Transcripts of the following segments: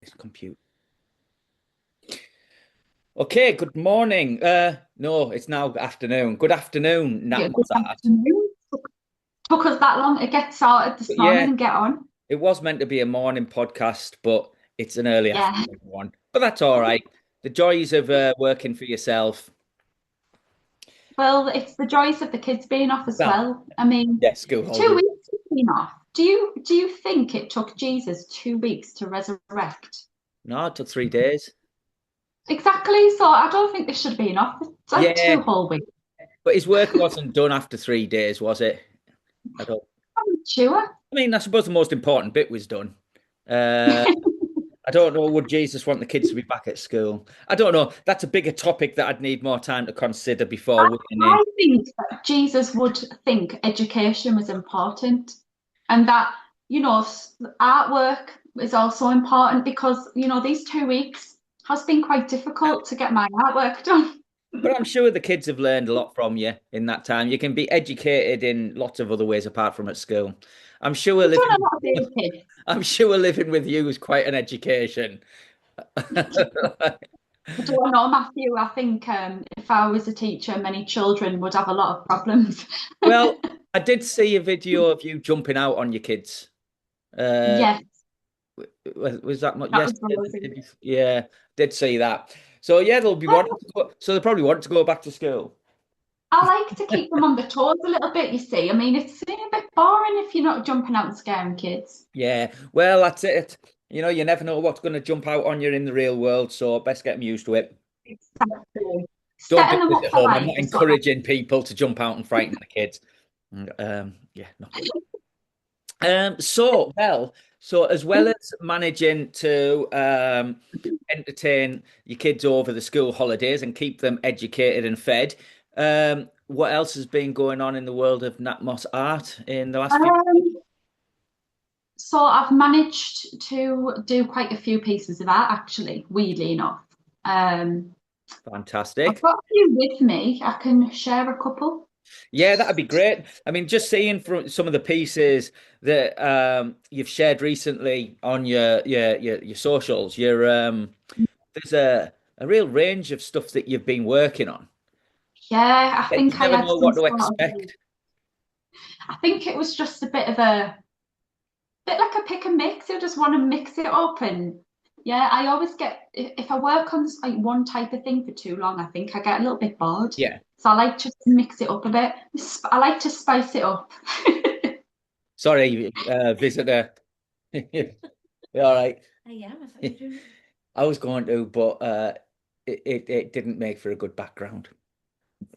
It's computer. Okay, good morning. No, it's now afternoon. Good afternoon, Nat Yeah, good Mossad. afternoon. Took us that long to get started this But morning yeah, and get on. it was meant to be a morning podcast, but it's an early Yeah. afternoon one. But that's all right. The joys of working for yourself. Well, it's the joys of the kids being off as Well, well. I mean, yeah, school two holidays. weeks has been off. Do you think it took Jesus 2 weeks to resurrect? No, it took 3 days. Exactly. So I don't think this should have been off. It's like Yeah, 2 whole weeks. but his work wasn't done after 3 days, was it? I don't. I'm sure. I mean, I suppose the most important bit was done. Uh, I don't know. Would Jesus want the kids to be back at school? I don't know. That's a bigger topic that I'd need more time to consider before weighing in. I think that Jesus would think education was important and that, artwork is also important because, these 2 weeks has been quite Yeah. difficult to get my artwork done. But I'm sure the kids have learned a lot from you in that time. You can be educated in lots of other ways apart from at school. I'm sure I've done a living, lot of these kids. I'm sure living with you is quite an education. I don't know, Matthew. I think if I was a teacher, many children would have a lot of problems. Well, I did see a video of you jumping out on your kids. Uh, Yes, was that not that was yesterday? amazing. Yeah, did see that. So yeah, they'll be wanting to go, so they probably want to go back to school. I like to keep them on the toes a little bit, you see. I mean, it's a bit boring if you're not jumping out and scaring kids. Yeah, well, that's it. You never know what's going to jump out on you in the real world, so best get them used to it. Exactly. Don't do Setting them this up at for home. I'm life not is what I encouraging people to jump out and frighten the kids. Yeah, not good. So as well as managing to entertain your kids over the school holidays and keep them educated and fed, what else has been going on in the world of Natmos art in the last few? um, so I've managed to do quite a few pieces of art actually, weirdly enough. Um, I've Fantastic. got a few with me. I can share a couple. Yeah, that'd be great. I mean, just seeing from some of the pieces that you've shared recently on your socials, there's a real range of stuff that you've been working on. Yeah, I Yeah, you think I never had know some what to sort of, expect. I think it was just a bit of a bit like a pick and mix. I just want to mix it up and yeah, I always get if I work on like one type of thing for too long, I think I get a little bit bored. Yeah. So I like just to mix it up a bit. I like to spice it up. Sorry, visitor. You all right? I am. I thought you were doing I was going to, but it didn't make for a good background.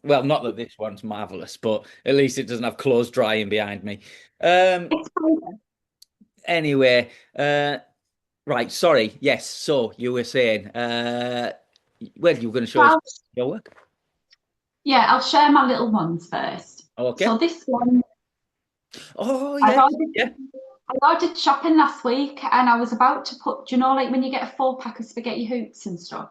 Well, not that this one's marvelous, but at least it doesn't have clothes drying behind me. Um, It's fine. anyway, right, sorry. Yes, so you were saying, well, you were going to show us Well, your work. yeah, I'll share my little ones first. Okay. So this one, Oh, I've yes. ordered, Yeah. I ordered shopping last week, and I was about to put, like when you get a full pack of spaghetti hoops and stuff,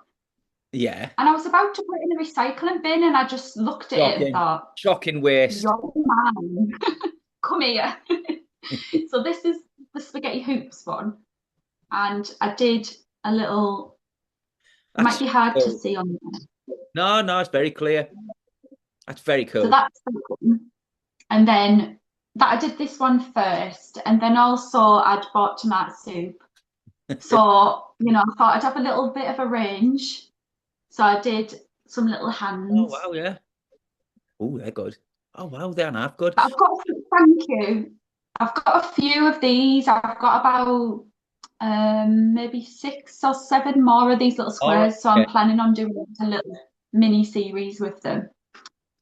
Yeah. and I was about to put it in the recycling bin, and I just looked at it and Shocking. thought, Shocking waste. "You're man, come here." So this is the spaghetti hoops one, and I did a little. It might That's be hard to cool. see on there. No, no, it's very clear. That's very So cool. that's the one. And then that I did this one first, and then also I'd bought tomato soup. So, I thought I'd have a little bit of a range. So I did some little Oh, hands. wow, yeah. Oh, they're good. Oh, wow, they're not good. But thank you. I've got a few of these. I've got about maybe 6 or 7 more of these little All right. squares. So I'm Okay. planning on doing a little mini series with them.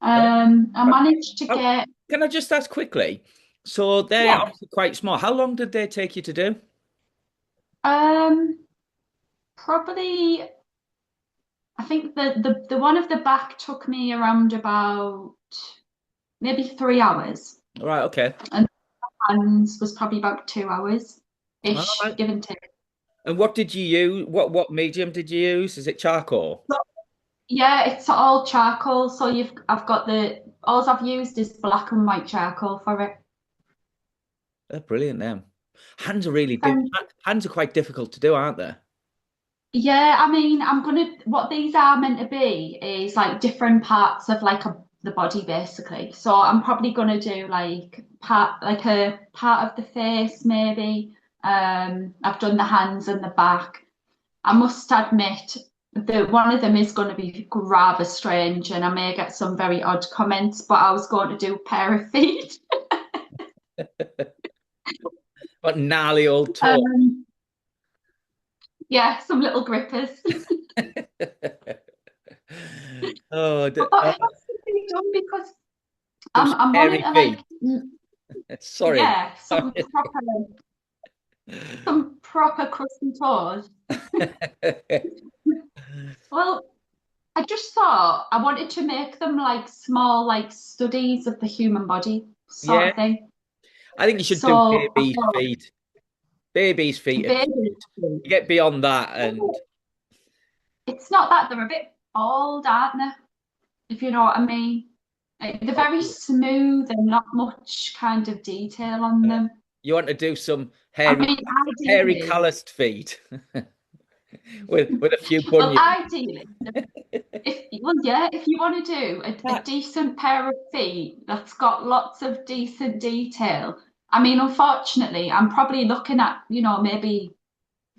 Uh, I managed to how- get, can I just ask quickly? So they're yeah, obviously quite small. How long did they take you to do? um, probably. I think the one of the back took me around about maybe 3 hours, All right, okay. and the hands was probably about 2 hours All ish, right. give and take. And what did you use? What medium did you use? Is it charcoal? So, yeah, it's all charcoal. So I've got all I've used is black and white charcoal for it. They're brilliant, them. Hands are really Um, hands are quite difficult to do, aren't they? Yeah, I mean, what these are meant to be is like different parts of the body basically. So I'm probably gonna do like a part of the face maybe. I've done the hands and the back. I must admit that one of them is going to be rather strange and I may get some very odd comments, but I was going to do a pair of feet. But gnarly old toe. Um, yeah, some little grippers. Oh, But it has to be done because some I'm wanting scary to feet. Sorry. yeah, some proper crusty toes. Well, I just thought I wanted to make them like small like studies of the human body sort Yeah, of thing. I think you should do So I baby's thought feet. Baby's feet are cute. baby. You get beyond that, and It's not that they're a bit bald, aren't they? If you know what I mean. Like, they're very smooth and not much kind of detail on them. you want to do some I mean, hairy ideally, calloused feet with a few well, bunions. ideally, if you want to do a That decent pair of feet that's got lots of decent detail. I mean, unfortunately, I'm probably looking at, maybe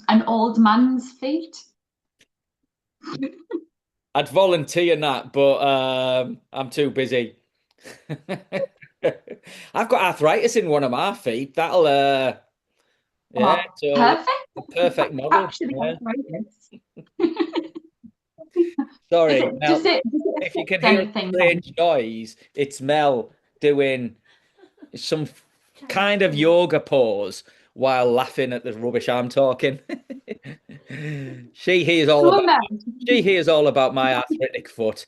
an old man's feet. I'd volunteer that, but I'm too busy. I've got arthritis in one of my feet. That'll yeah, Oh, so perfect. the perfect model. Actually, Yeah. arthritis. Sorry, Mel. Does it If you can affect hear a anything then? strange noise, it's Mel doing some kind of yoga pose while laughing at the rubbish I'm talking. She hears all Poor about Mel. she hears all about my arthritic foot.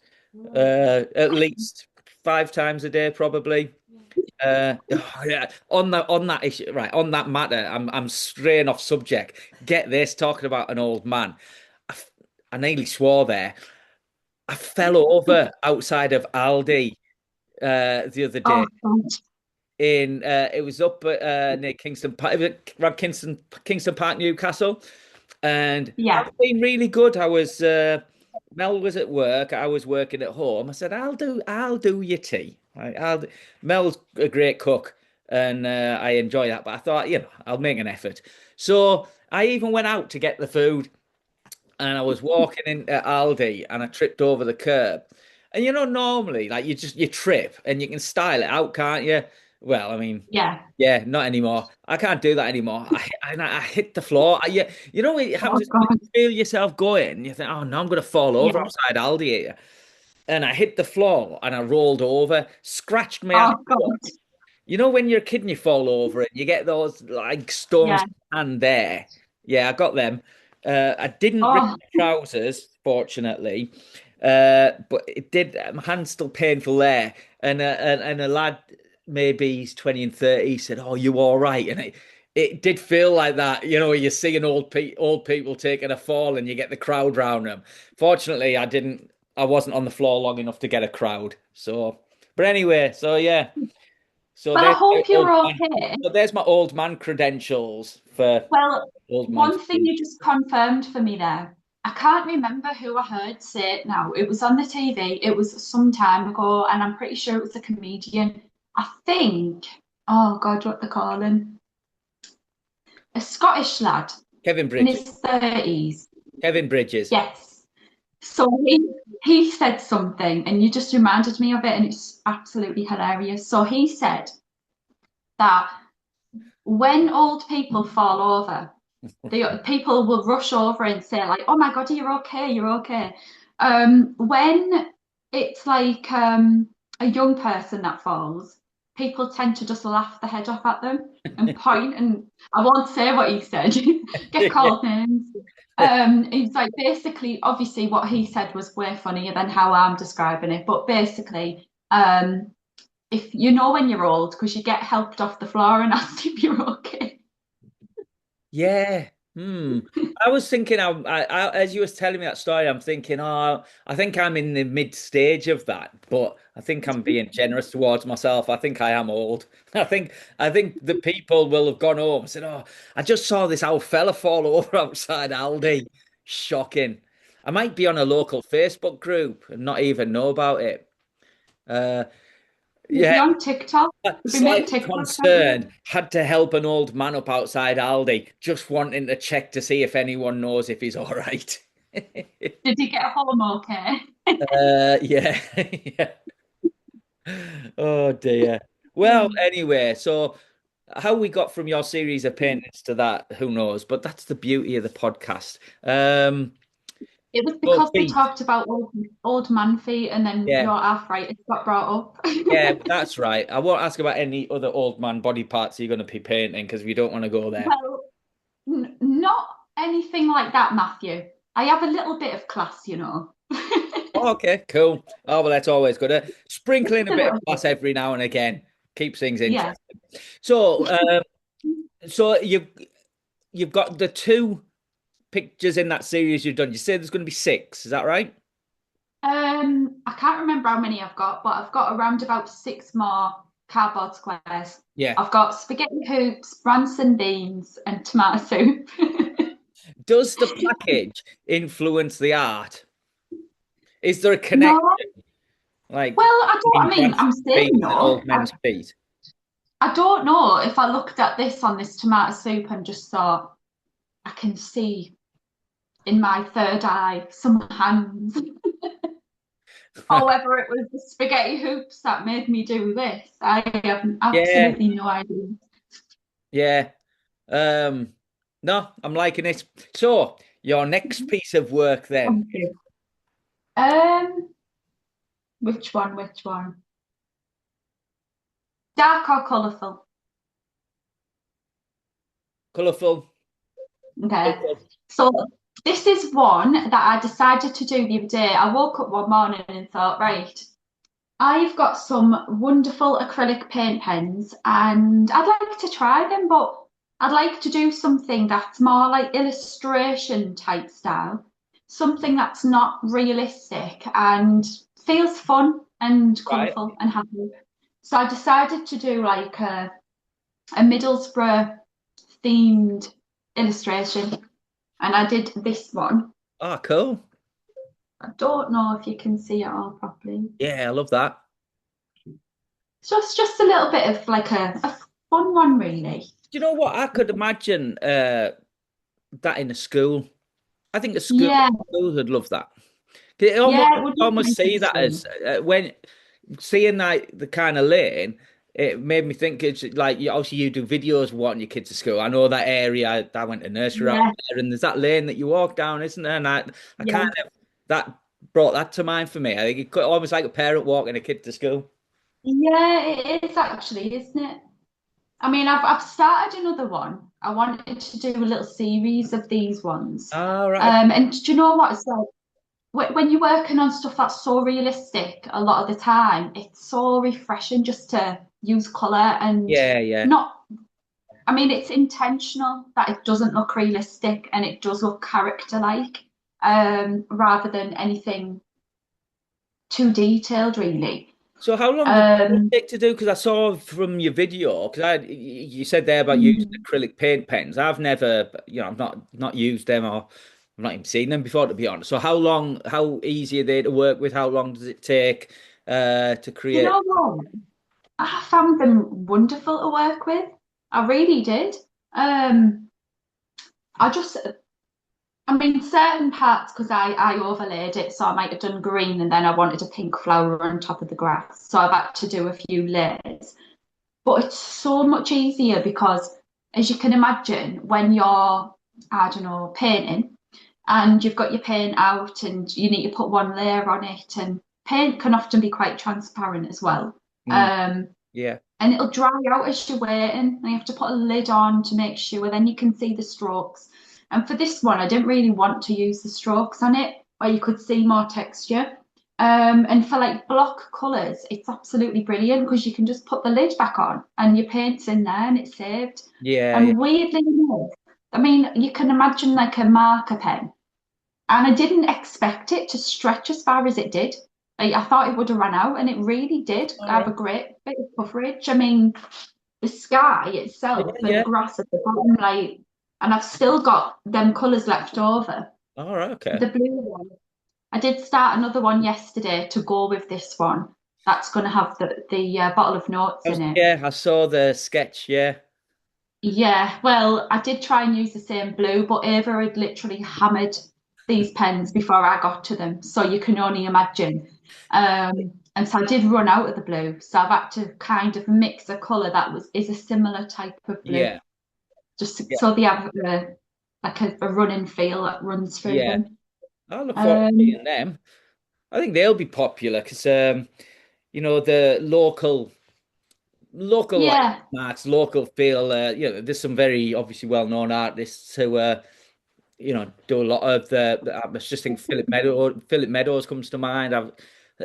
At least 5 times a day, probably. Oh, yeah. On that issue, right? On that matter, I'm straying off subject. Get this, talking about an old man. I, f- I nearly swore there. I fell over outside of Aldi the other day. Oh, God. In it was up near Kingston Park, around Kingston Park, Newcastle, and I Yeah. was being really good. I was Mel was at work, I was working at home. I said, I'll do your tea. Mel's a great cook, and I enjoy that. But I thought, I'll make an effort. So I even went out to get the food, and I was walking into Aldi, and I tripped over the curb. And normally, like you trip and you can style it out, can't you? Well, I mean, Yeah. yeah, not anymore. I can't do that anymore. I hit the floor. It Oh, happens when God. you feel yourself going. You think, oh no, I'm gonna fall over Yeah. outside Aldi here. And I hit the floor and I rolled over, scratched my ass. Oh, God. When you're a kid and you fall over and you get those like stones Yeah. and there. Yeah, I got them. I didn't rip Oh, my trousers, fortunately. But it did. My hand's still painful there. And a lad, maybe he's 20 and 30, said, "Oh, you all right?" And it did feel like that. You're seeing old people taking a fall and you get the crowd round them. Fortunately, I didn't. I wasn't on the floor long enough to get a crowd. So, but anyway, so yeah. So well, I there's my hope old you're man. okay. So there's my old man credentials for Well, old man one thing feet. you just confirmed for me there. I can't remember who I heard say it now. It was on the TV. It was some time ago, and I'm pretty sure it was a comedian. I think, oh God, what they call him? A Scottish lad Kevin in Bridges. his 30s. Kevin Bridges. Yes. So he said something, and you just reminded me of it, and it's absolutely hilarious. So he said that when old people fall over, the people will rush over and say like, "Oh my God, you're okay, you're okay." When it's like a young person that falls, people tend to just laugh the head off at them and point, and I won't say what he said, get called names. It's like basically, obviously, what he said was way funnier than how I'm describing it, but basically, if you know when you're old, because you get helped off the floor and asked if you're okay. Yeah. Hmm. I was thinking, as you was telling me that story, I'm thinking, oh, I think I'm in the mid stage of that, but I think I'm being generous towards myself. I think I am old. I think the people will have gone home and said, oh, I just saw this old fella fall over outside Aldi. Shocking. I might be on a local Facebook group and not even know about it. Uh, You'll yeah, be on TikTok. You'll be making slightly TikToks, aren't concerned. you? Had to help an old man up outside Aldi, just wanting to check to see if anyone knows if he's all right. Did you get home okay? Yeah, yeah. Oh dear. Well, Mm. anyway, so how we got from your series of paintings to that, who knows? But that's the beauty of the podcast. It was Oh, because we feet. talked about old man feet and then Yeah, your arthritis got brought up. yeah, that's right. I won't ask about any other old man body parts you're going to be painting because we don't want to go there. Well, not anything like that, Matthew. I have a little bit of class, you know. Oh, okay, cool. Oh, well, that's always good. Just Sprinkling a a bit of little class bit. every now and again keeps things Yeah. interesting. So, so you've got the two pictures in that series you've done. You say there's going to be six, is that right? I can't remember how many I've got, but I've got around about six more cardboard squares. Yeah. I've got spaghetti hoops, Branston beans, and tomato soup. Does the package influence the art? Is there a No, connection, like well, I don't. I between mean, Branston I'm saying beans and no. old men's feet? I don't know if I looked at this on this tomato soup and just thought, I can see in my third eye some hands. Or whether it was the spaghetti hoops that made me do this. I have Yeah, absolutely no idea. yeah. Um, no, I'm liking it. So, your next piece of work then, Thank you. Um, which one? Which one? Dark or colourful? colourful. Okay. So this is one that I decided to do the other day. I woke up one morning and thought, right, I've got some wonderful acrylic paint pens and I'd like to try them, but I'd like to do something that's more like illustration type style, something that's not realistic and feels fun and Right. colourful and happy. So I decided to do like a Middlesbrough themed illustration, and I did this one. Oh, cool. I don't know if you can see it all properly. Yeah, I love that. So it's just a little bit of like a fun one, really. Do you know what? I could imagine that in a school. I think a school Yeah, schools would love that. 'Cause it almost yeah, it would be almost nice see in that school. as when seeing like the kind of lane, it made me think it's like obviously you do videos wanting your kids to school. I know that area. I went to nursery out Yeah, there, and there's that lane that you walk down, isn't there? And I yeah, kind of that brought that to mind for me. I think it could almost like a parent walking a kid to school. yeah. It is actually, isn't it? I mean, I've started another one. I wanted to do a little series of these ones. All right. And do you know what? It's like when you're working on stuff that's so realistic, a lot of the time, it's so refreshing just to use color and Yeah, yeah. not. I mean, it's intentional that it doesn't look realistic and it does look character-like, rather than anything too detailed, really. So how long did it Um, take to do? Because I saw from your video, because you said there about using mm, acrylic paint pens. I've never, I've not used them or I've not even seen them before, to be honest. So how easy are they to work with? How long does it take to you create? know what? I found them wonderful to work with. I really did. Um, I just, I mean, certain parts because I overlaid it, so I might have done green and then I wanted a pink flower on top of the grass, so I've had to do a few layers. But it's so much easier because, as you can imagine, when you're, I don't know, painting and you've got your paint out and you need to put one layer on it, and paint can often be quite transparent as well. Mm, Um, yeah, and it'll dry out as you're waiting, and you have to put a lid on to make sure, then you can see the strokes. And for this one, I didn't really want to use the strokes on it where you could see more texture. And for like block colours, it's absolutely brilliant because you can just put the lid back on and your paint's in there and it's saved. yeah, yeah. And weirdly enough, I mean, you can imagine like a marker pen, and I didn't expect it to stretch as far as it did. Like, I thought it would have run out, and it really did All have right. a great bit of coverage. I mean, the sky Yeah, itself and the yeah. grass at the bottom, like, and I've still got them colours left over. All right, okay. The blue one. I did start another one yesterday to go with this one. That's going to have the bottle of notes in it. Yeah, I saw the sketch. Yeah, Yeah, well, I did try and use the same blue, but Ava had literally hammered these pens before I got to them. So you can only imagine. And so I did run out of the blue. So I've had to kind of mix a colour that is a similar type of blue, yeah, yeah, so they have a running feel that runs through yeah. them. I look forward to Um, seeing them. I think they'll be popular because the local like yeah, marks, local feel. There's some very obviously well-known artists who do a lot of I just think Philip Meadows comes to mind. I've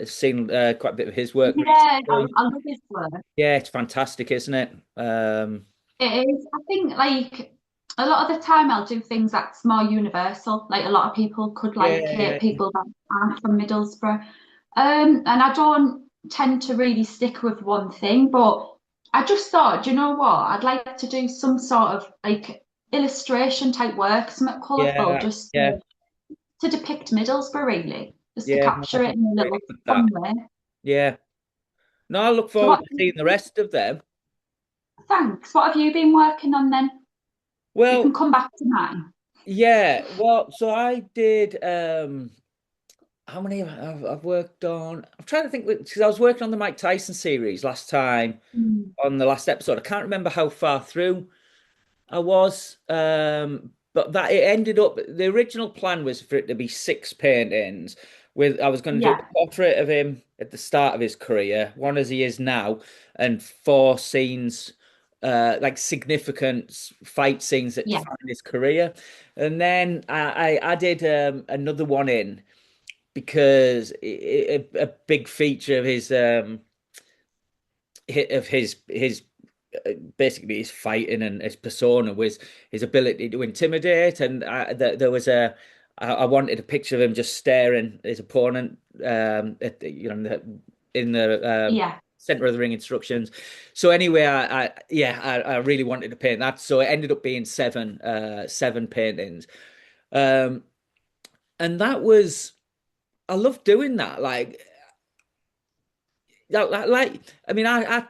seen quite a bit of his work yeah, recently. I love his work. Yeah, it's fantastic, isn't it? It is. I think like a lot of the time I'll do things that's more universal. Like a lot of people could like Yeah, it, people that aren't from Middlesbrough. And I don't tend to really stick with one thing, but I just thought, do you know what? I'd like to do some sort of like illustration type work, something colourful, yeah, just yeah, to depict Middlesbrough really, just to yeah. capture it in a Agree little with that. fun way. Yeah. No, I look So forward to seeing the rest of them. thanks. What have you been working on then? We can Well, come back to mine. yeah. Well, so I did. How many I've worked on? I'm trying to think because I was working on the Mike Tyson series last time Mm. on the last episode. I can't remember how far through I was, but that it ended up. The original plan was for it to be six paintings. With I was going to do Yeah, a portrait of him at the start of his career, one as he is now, and four scenes, like significant fight scenes that yeah, define his career. And then I added another one in because a big feature of his basically his fighting and his persona was his ability to intimidate. And there was I wanted a picture of him just staring his opponent at in the yeah. center of the ring instructions. So anyway, I really wanted to paint that. So it ended up being seven paintings. Um, and that was I love doing that. Like I mean, I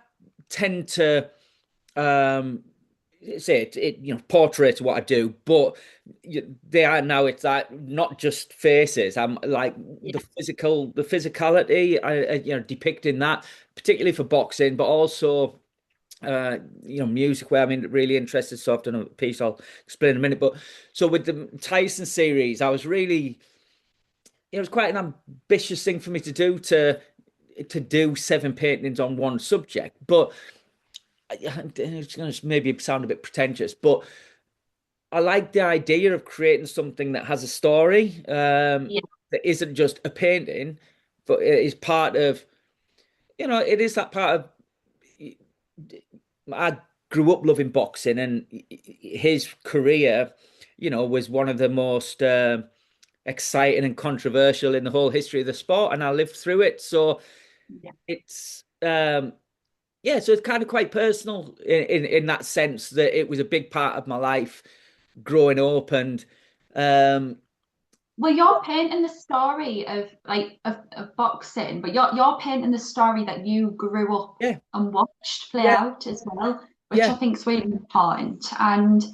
tend to um say portraits what I do, but they are now it's like not just faces. I'm like the physicality, depicting that, particularly for boxing, but also music where I'm really interested. So I've done a piece I'll explain in a minute. But so with the Tyson series, I was really it was quite an ambitious thing for me to do to do seven paintings on one subject, but it's going to maybe sound a bit pretentious, but I like the idea of creating something that has a story, Yeah. that isn't just a painting, but it is part of, it is that part of. I grew up loving boxing, and his career, was one of the most exciting and controversial in the whole history of the sport, and I lived through it. So Yeah. it's yeah, so it's kind of quite personal in that sense that it was a big part of my life growing up, and um Well, you're painting the story of like of boxing, but you're painting the story that you grew up yeah, and watched play yeah, out as well, which I yeah, think is really important. And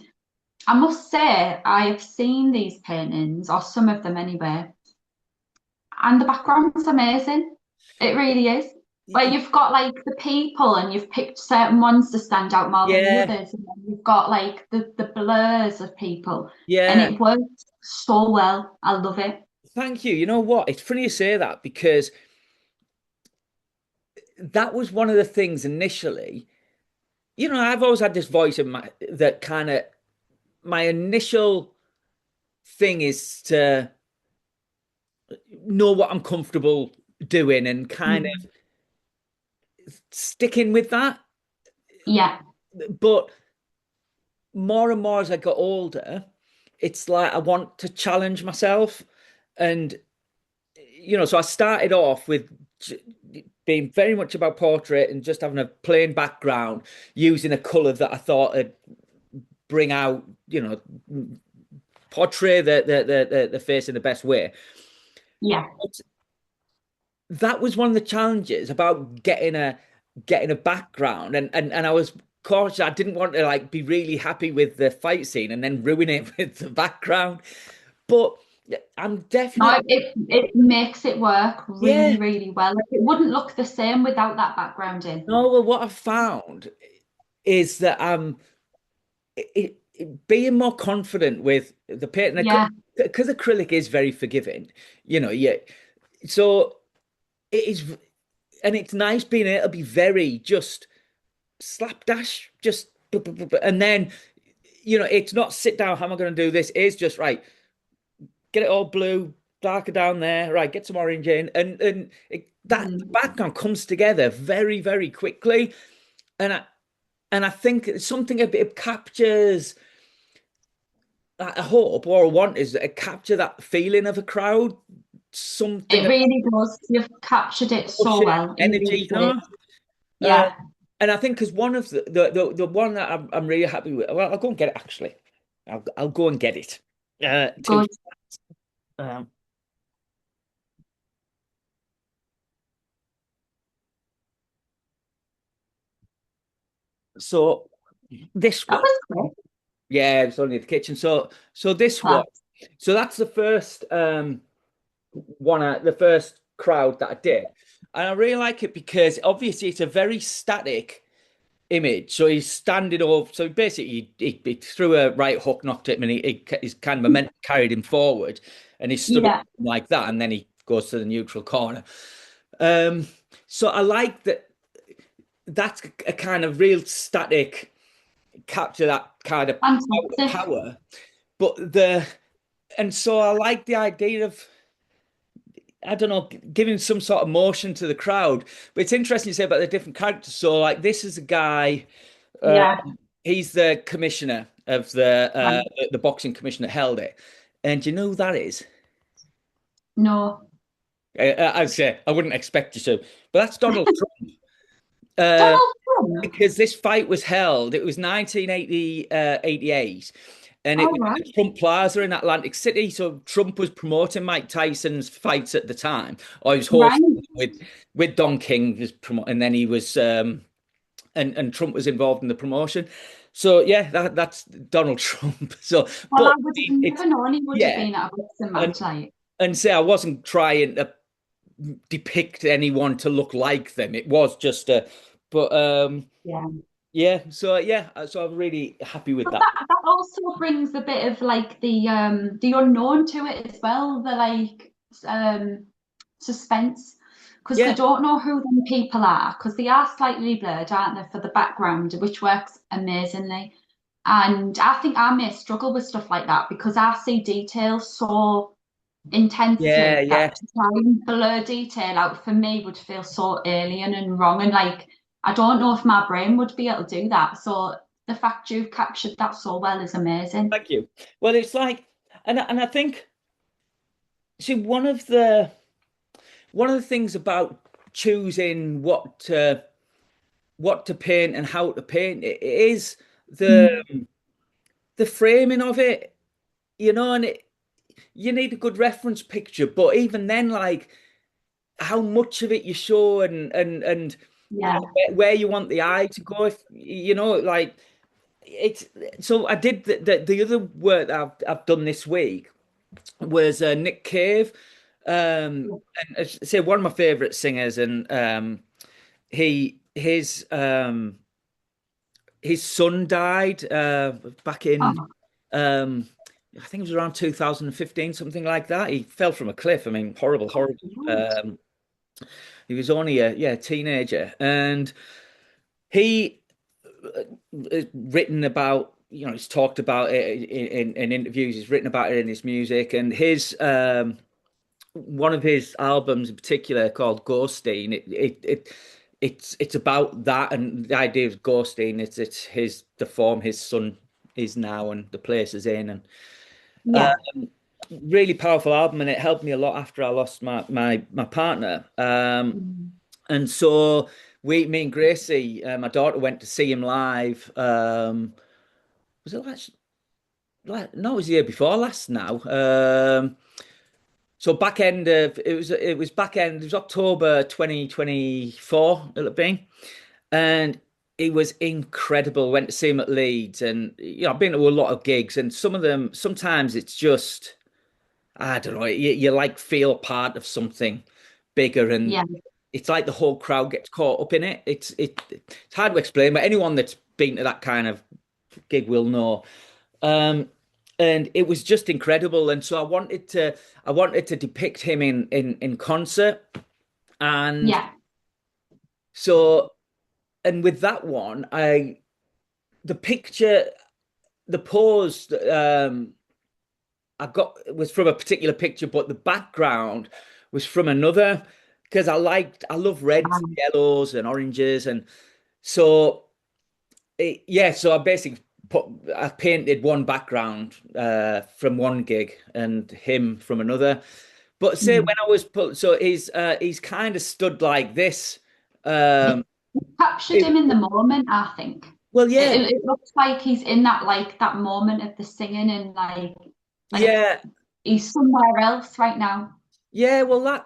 I must say, I have seen these paintings, or some of them anyway, and the background's amazing. It really is. Where you've got like the people and you've picked certain ones to stand out more than the yeah, others, and then you've got like the blurs of people, and yeah. it works so well. I love it. Thank you. You know what? It's funny you say that because that was one of the things initially. I've always had this voice in my that kind of my initial thing is to know what I'm comfortable doing and kind Mm. of sticking with that. Yeah, But more and more as I got older, it's like I want to challenge myself. And, so I started off with being very much about portrait and just having a plain background, using a color that I thought would bring out, portray the face in the best way. Yeah. But that was one of the challenges about getting a background, and I was cautious. I didn't want to like be really happy with the fight scene and then ruin it with the background. But I'm No, definitely, it makes it work yeah. really, really well. Like, it wouldn't look the same without that background in. No, well, what I've found is that being more confident with the paint Yeah. because acrylic is very forgiving, yeah. So it is, and it's nice being able to be very just slapdash, just and then it's not sit down. How am I going to do this? It's just right. Get it all blue, darker down there. Right, get some orange in, and that Mm. background comes together very, very quickly. And I think something a bit captures. I hope or I want is that it capture that feeling of a crowd, something It about really does. You've captured it so emotion, well in energy, these days. Uh, Yeah. and I think because one of the one that I'm really happy with. Well, I'll go and get it actually. I'll go and get it. Two. Good. Um, so this That one, was quick. yeah, it's only the kitchen. So this one, Class. so that's the first one, the first crowd that I did, and I really like it because obviously it's a very static image. So he's standing over. So basically, he threw a right hook, knocked him, and his kind of momentum carried him forward, and he stood up Yeah. like that, and then he goes to the neutral corner. Um, so I like that. That's a kind of real static capture that kind of Fantastic. power. But and so I like the idea of I don't know, giving some sort of motion to the crowd. But it's interesting you say about the different characters. So like this is a guy. Uh, Yeah. he's the commissioner of the Right. the boxing commission that held it. And do you know who that is? No. I'd say I wouldn't expect you to, but that's Donald Trump. Uh, Donald Trump. because this fight was held, it was 1980, 88, and it All was right. at Trump Plaza in Atlantic City. So Trump was promoting Mike Tyson's fights at the time, or he was Right. hosting with Don King, and then he was and Trump was involved in the promotion. So yeah, that's Donald Trump. So, Well, but I would have it's never known he would have yeah, been at a boxing and match. Like, say I wasn't trying to depict anyone to look like them. It was just a, but yeah. yeah. So yeah, so I'm really happy with But that. that also brings a bit of like the unknown to it as well, the like suspense. Because they Yeah, don't know who them people are, because they are slightly blurred, aren't they, for the background, which works amazingly. And I think I may struggle with stuff like that because I see details so yeah, intensely yeah. that to try and blur detail out for me would feel so alien and wrong. And like, I don't know if my brain would be able to do that. So the fact you've captured that so well is amazing. Thank you. Well, it's like, and I think see one of the things about choosing what to paint and how to paint it is the Mm. the framing of it, and you need a good reference picture, but even then, like how much of it you show and Yeah. where you want the eye to go, if like it's so I did the other work that I've done this week was Nick Cave, and I say one of my favorite singers, and his son died back in Oh, um I think it was around 2015, something like that. He fell from a cliff. I mean, horrible, horrible. right. Um, he was only a teenager, and he written about, he's talked about it in interviews. He's written about it in his music, and his one of his albums in particular called Ghosteen. It's about that and the idea of ghosting. It's his the form his son is now and the place is in, and Yeah. really powerful album, and it helped me a lot after I lost my partner. Mm. And so me and Gracie, my daughter, went to see him live. Was it last? no, it was the year before last now. So back end of it was back end, it was October 2024, it'll have been. And it was incredible. Went to see him at Leeds, and I've been to a lot of gigs, and some of them sometimes it's just I don't know, you like feel part of something bigger, and Yeah, it's like the whole crowd gets caught up in it. It's hard to explain, but anyone that's been to that kind of gig will know. Um, and it was just incredible. And so I wanted to depict him in concert. And yeah. so and with that one, the picture, the pose I got was from a particular picture, but the background was from another because I love reds, Um, yellows, and oranges, and so yeah, so I painted one background from one gig and him from another. But say when mm. I was put, so he's kind of stood like this. It Um, captured it- him in the moment, I think. well, It, yeah, it, it looks like he's in that like that moment of the singing and like yeah, he's somewhere else right now. yeah. Well,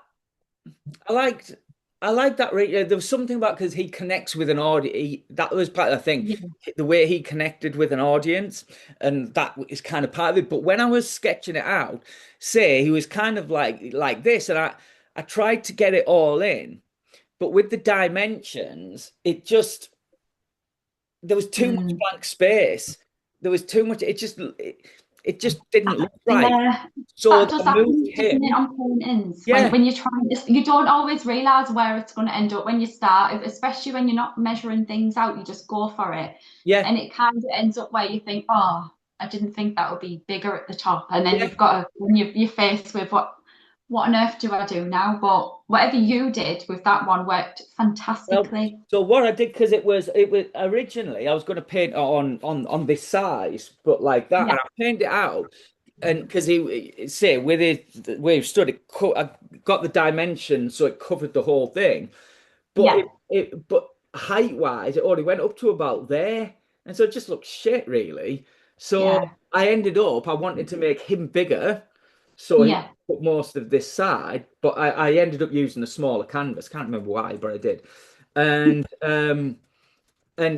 I liked I liked that. There was something about because he connects with an audience. That was part of the thing, Yeah, the way he connected with an audience, and that is kind of part of it. But when I was sketching it out, say he was kind of like this, and I tried to get it all in, but with the dimensions, there was too much mm. blank space. There was too much. It just didn't look right. Yeah, So that does I moved happen, doesn't it, him. on paintings? Yeah, When you're trying to, you don't always realize where it's going to end up when you start, especially when you're not measuring things out. You just go for it, yeah, and it kind of ends up where you think, "Oh, I didn't think that would be bigger at the top," and then yeah. you've got to, when you're faced with what on earth do I do now? But whatever you did with that one worked Well, fantastically. so what I did because it was originally I was going to paint it on this size, but like that, Yeah, and I painted it out, and because he say with it where he stood, I got the dimensions so it covered the whole thing, but yeah, but height wise, it only went up to about there, and so it just looked shit really. So yeah, I wanted to make him bigger, so he yeah, put most of this side, but I ended up using a smaller canvas. Can't remember why, but I did. And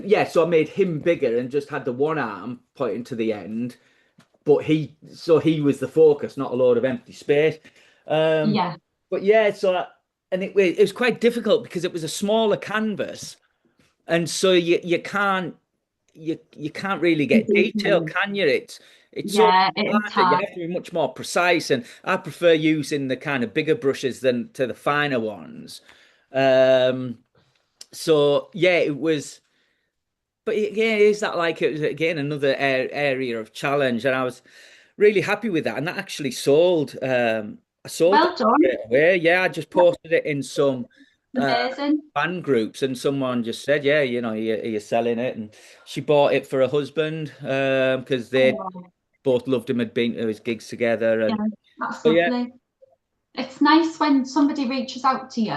yeah, so I made him bigger and just had the one arm pointing to the end, but he was the focus, not a load of empty space. Um, yeah. but yeah, and it was quite difficult because it was a smaller canvas, and so you can't really get detail, can you? It's so Yeah, it is harder. You hard. have to be much more precise, and I prefer using the kind of bigger brushes than to the finer ones. Um, so yeah, it was. But yeah, is that like it was again another area of challenge, and I was really happy with that, and that actually sold. I sold that Well done. straight away. Yeah, I just posted it in some uh, Amazing. fan groups, and someone just said, "Yeah, you're selling it," and she bought it for her husband because they Oh, both loved him, had been to his gigs together, yeah, and that's so yeah, lovely. It's nice when somebody reaches out to you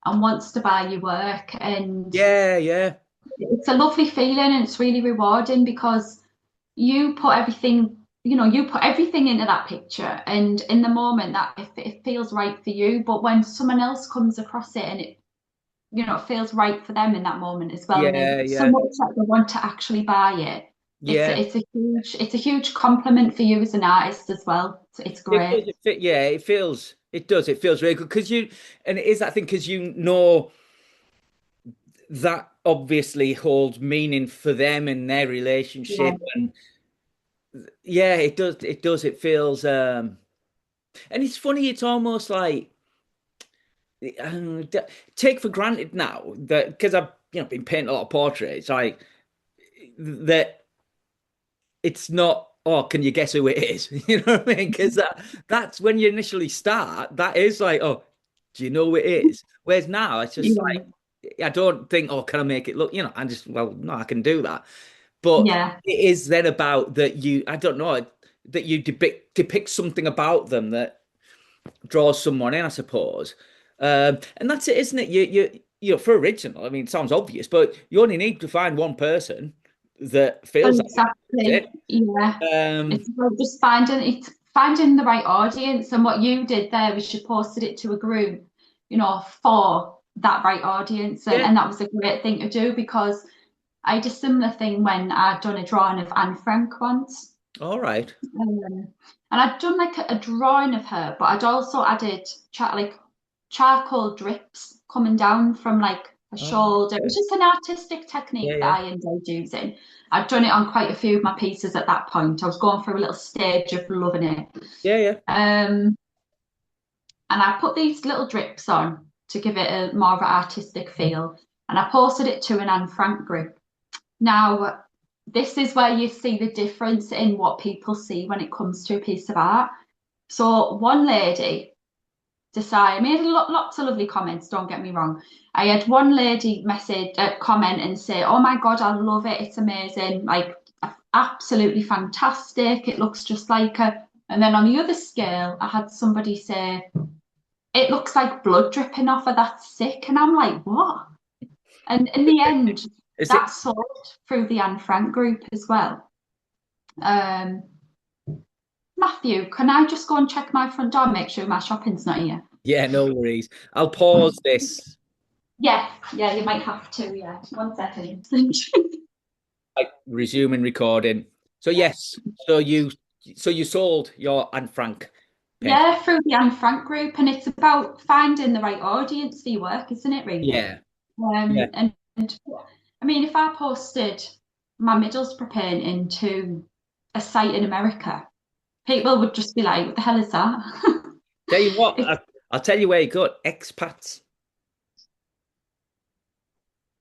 and wants to buy your work, and yeah, yeah, it's a lovely feeling and it's really rewarding because you put everything into that picture, and in the moment that it feels right for you, but when someone else comes across it and it feels right for them in that moment as well, and yeah, they so yeah, much that they want to actually buy it. It's yeah. a, it's a huge compliment for you as an artist as well. It's It great. does. Yeah, it does. It feels really good because and it is that thing because that obviously holds meaning for them in their relationship. Yeah. And yeah, it does. It does. It feels, and it's funny. It's almost like take for granted now that because I've been painting a lot of portraits, like that it's not. Oh, can you guess who it is? You know what I mean? Because that's when you initially start. That is like, oh, do you know who it is? Whereas now it's just like Yeah. I don't think, oh, can I make it look? I just well, no, I can do that. But Yeah. it is then about that I don't know, that you depict something about them that draws someone in, I suppose. And that's it, isn't it? For original, I mean, it sounds obvious, but you only need to find one person, that feels like Exactly. it. Yeah. Um, It's about just finding the right audience. And what you did there was you posted it to a group, for that right audience. And, yeah, and that was a great thing to do because I did a similar thing when I'd done a drawing of Anne Frank once. all right. And I'd done like a drawing of her, but I'd also added charcoal drips coming down from like her Oh, shoulder. It was just an artistic yeah, technique that yeah, I enjoyed using. I'd done it on quite a few of my pieces at that point. I was going through a little stage of loving it. yeah, yeah. Um, and I put these little drips on to give it a more of an artistic feel. And I posted it to an Anne Frank group. Now, this is where you see the difference in what people see when it comes to a piece of art. So one lady decided, I made lots of lovely comments, don't get me wrong. I had one lady comment and say, "Oh my God, I love it. It's amazing. Like, absolutely fantastic. It looks just like her." And then on the other scale, I had somebody say, "It looks like blood dripping off her. That's sick." And I'm like, "What?" And in the end, Is it? that sold through the Anne Frank group as well. Um, Matthew, can I just go and check my front door and make sure my shopping's not here? Yeah, no worries. I'll pause this. Yeah, yeah, you might have to. Yeah, 1 second. Like resuming recording. So yes, so you sold your Anne Frank painting. Yeah, through the Anne Frank group, and it's about finding the right audience for your work, isn't it? Really. Yeah, yeah, And I mean, if I posted my Middlesbrough painting to a site in America, people would just be like, "What the hell is that?" Tell you what, It's, I'll tell you where you got expats,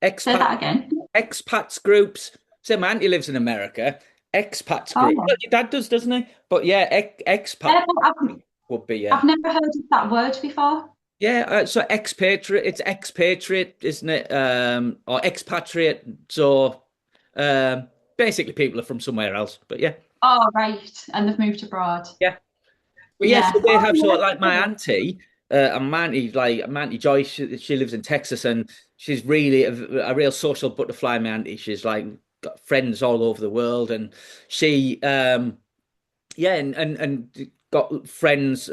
say expat, that again. expats groups. Say, my auntie lives in America. Expats group. Oh, Well, your dad does, doesn't he? But yeah, expat yeah, but would be I've never heard of that word before. yeah. So expatriate, it's expatriate, isn't it? Or expatriate. So basically, people are from somewhere else. But yeah, Oh, right, and they've moved abroad. yeah. But yeah, Yeah. so they Oh, have sort of like my yeah. auntie, and my auntie, like my auntie Joyce, she lives in Texas, and she's really a real social butterfly. My auntie, she's like got friends all over the world, and she, yeah, and got friends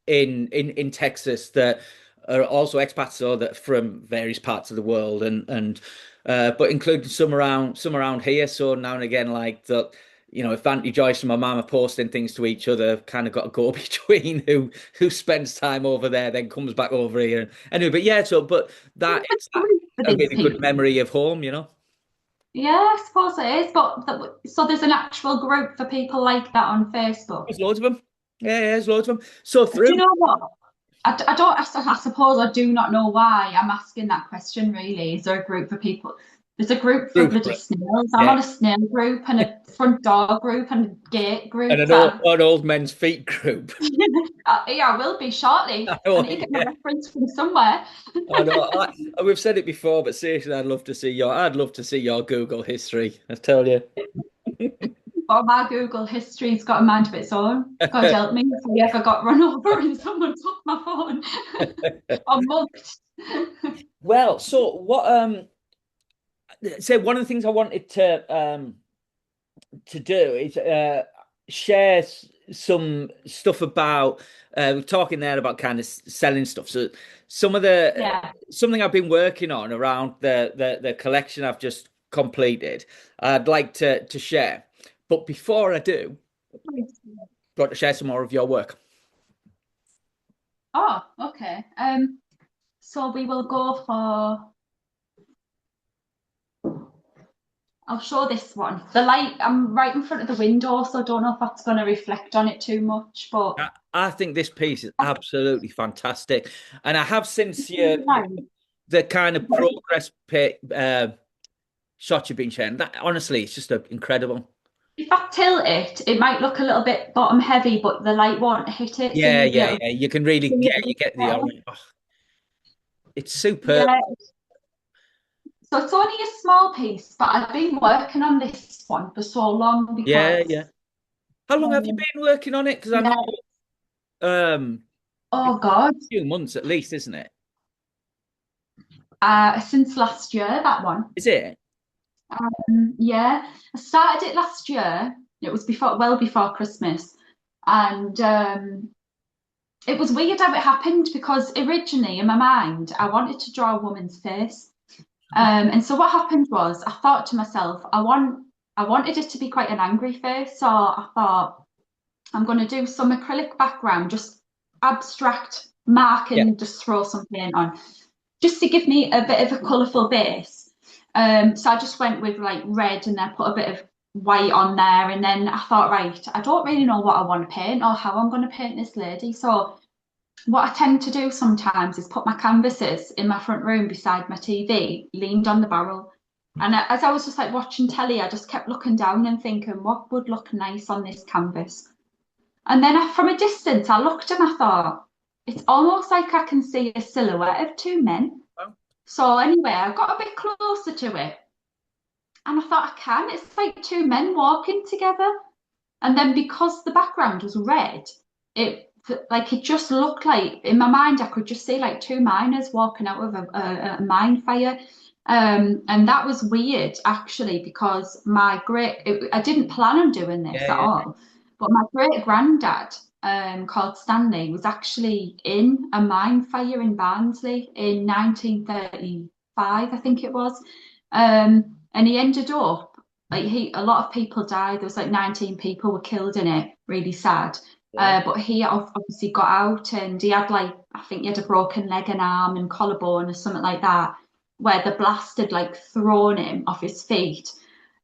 in Texas that are also expats, so that from various parts of the world, and but including some around here. So now and again, like the if Auntie Joyce and my mum are posting things to each other, kind of got to go between who spends time over there, then comes back over here. Anyway, but yeah, so but that it's For a these really good people. memory of home. Yeah, I suppose it is. So there's an actual group for people like that on Facebook. There's loads of them. Yeah, yeah, there's loads of them. So Do you through know what? I don't, I suppose I do not know why I'm asking that question, really. Is there a group for people? There's a group for group, bloody snails. I'm yeah. on a snail group and a front door group and a gate And group. an old men's feet group. Yeah, I will be shortly. I I know, need to get my yeah. reference from somewhere. I know. We've said it before, but seriously, I'd love to see your Google history. I tell you. Or my Google history's got a mind of its own. God help me if I ever got run over and someone took my phone or mugged. Well, so what? Say one of the things I wanted to do is share some stuff about. We're talking there about kind of selling stuff. So some of the Yeah. something I've been working on around the collection I've just completed. I'd like to share, but before I do, I'd like to share some more of your work. Oh, okay. So we will go for. I'll show this one. The light, I'm right in front of the window, so I don't know if that's going to reflect on it too much, but I think this piece is absolutely fantastic, and I have since right. the kind of progress shot you've been sharing. That honestly, it's just incredible. If I tilt it, it might look a little bit bottom heavy, but the light won't hit it, so Yeah, you'll be yeah, able to yeah. You can really see get it a you bit get the better. orange. Oh, it's superb. Yeah, so it's only a small piece, but I've been working on this one for so long Yeah, yeah. because How long have you um, been working on it? Because I know yeah, it's oh God, a few months at least, isn't it? since last year, that one. Is it? Yeah, I started it last year. It was well before Christmas, and it was weird how it happened because originally in my mind I wanted to draw a woman's face. And so what happened was I thought to myself, I wanted it to be quite an angry face, so I thought I'm going to do some acrylic background, just abstract mark Yeah. and just throw some paint on, just to give me a bit of a colourful base. So I just went with like red and then put a bit of white on there. And then I thought, right, I don't really know what I want to paint or how I'm going to paint this lady. So what I tend to do sometimes is put my canvases in my front room beside my TV, leaned on the barrel. And as I was just like watching telly, I just kept looking down and thinking, what would look nice on this canvas? And then from a distance, I looked and I thought, it's almost like I can see a silhouette of two men. Well, So anyway, I got a bit closer to it and I thought I can. It's like two men walking together. And then because the background was red, it it just looked like in my mind I could just see like two miners walking out of a mine fire. And that was weird actually because I didn't plan on doing this at yeah, yeah. all, but my great granddad, called Stanley, was actually in a mine fire in Barnsley in 1935, I think it was. And he ended up a lot of people died. There was like 19 people were killed in it. Really sad. Yeah. But he obviously got out and he had like, I think he had a broken leg and arm and collarbone or something like that, where the blast had like thrown him off his feet.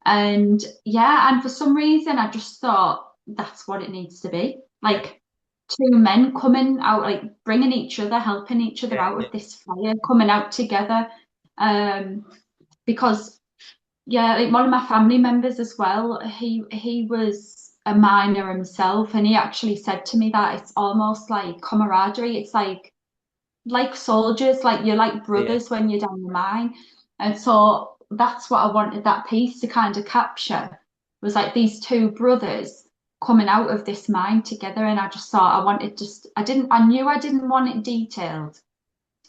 And yeah, and for some reason, I just thought that's what it needs to be. Yeah. Like two men coming out, like bringing each other, helping each other Yeah. out Yeah. of this fire, coming out together. Um, because yeah, like one of my family members as well, he was a miner himself, and he actually said to me that it's almost like camaraderie. It's like soldiers, like you're like Yeah. brothers when you're down the mine. And so that's what I wanted that piece to kind of capture was like these two brothers coming out of this mine together. And I just thought I knew I didn't want it detailed.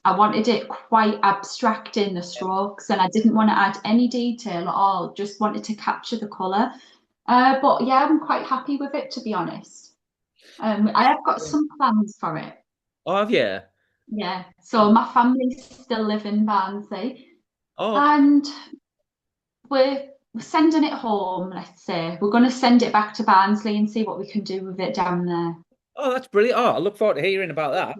I wanted it quite abstract in the strokes and I didn't want to add any detail at all, just wanted to capture the colour. But yeah, I'm quite happy with it to be honest. I have got some plans for it. Oh, have you? Yeah, so my family still live in Barnsley Oh, okay. and we're sending it home, let's say. We're going to send it back to Barnsley and see what we can do with it down there. Oh, that's brilliant. Oh, I look forward to hearing about that.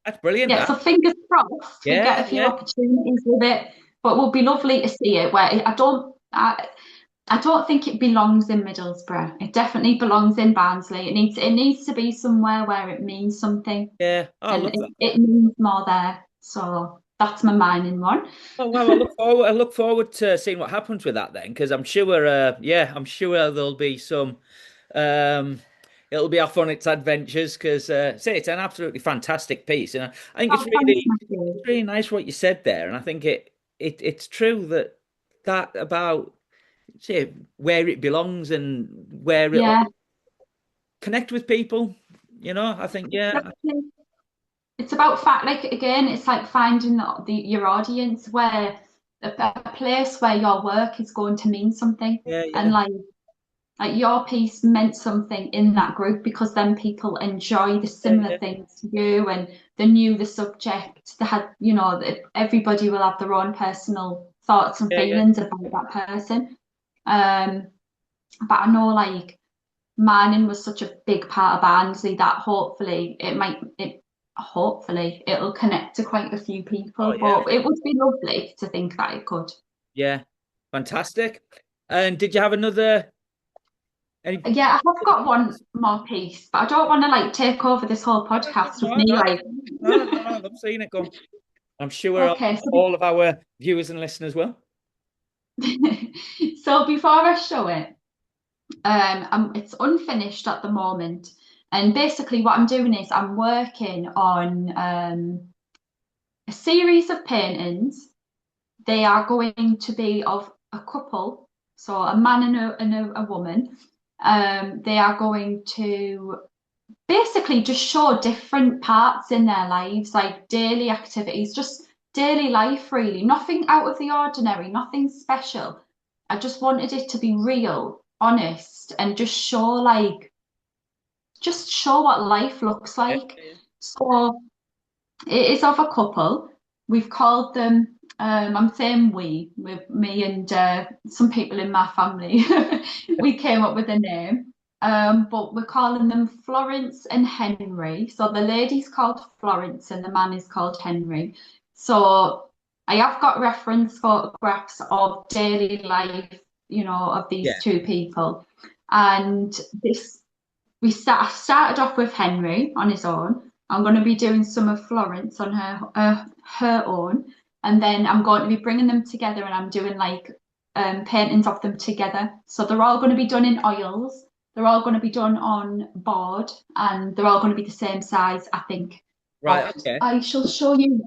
That's brilliant, Yeah, that. so fingers crossed we Yeah, get a few yeah, opportunities with it, but it will be lovely to see it where I don't think it belongs in Middlesbrough. It definitely belongs in Barnsley. It needs to be somewhere where it means something yeah. Oh, I and love that. it means more there. So that's my mining one. Oh, wow. I look forward to seeing what happens with that then, because I'm sure, yeah, I'm sure there'll be some, um, it'll be off on its adventures because, say, it's an absolutely fantastic piece. And I think Oh, thanks, Matthew. it's really nice what you said there. And I think it's true that about, say, where it belongs and where it'll Yeah, connect with people. I think, yeah, exactly. It's about fact, like again, it's like finding your audience where a place where your work is going to mean something, yeah, and yeah, like your piece meant something in that group because then people enjoy the yeah, similar yeah, things to you and they knew the subject. They had, everybody will have their own personal thoughts and yeah, yeah. feelings about that person. Um, but I know like mining was such a big part of Barnsley that hopefully it'll connect to quite a few Oh, people. yeah, But it would be lovely to think that it could. yeah. Fantastic. And did you have another? Any? Yeah, I have got one more piece, but I don't want to like take over this whole No, no, podcast with no, me no, like. no, no, no. I love seeing it go. I'm sure Okay, all of our viewers and listeners will. so before I show it, it's unfinished at the moment, and basically what I'm doing is I'm working on a series of paintings. They are going to be of a couple, so a man and a woman. They are going to basically just show different parts in their lives, like daily activities, just daily life, really. Nothing out of the ordinary, nothing special. I just wanted it to be real, honest, and just show what life looks Yeah, like. yeah. So it is of a couple. We've called them, I'm saying we, with me and some people in my family. We came up with a name. But we're calling them Florence and Henry. So the lady's called Florence and the man is called Henry. So I have got reference photographs of daily life, of these Yeah. two people. And I started off with Henry on his own. I'm going to be doing some of Florence on her own, and then I'm going to be bringing them together, and I'm doing like paintings of them together. So they're all going to be done in oils. They're all going to be done on board, and they're all going to be the same size, I think. Right. But Okay. I shall show you.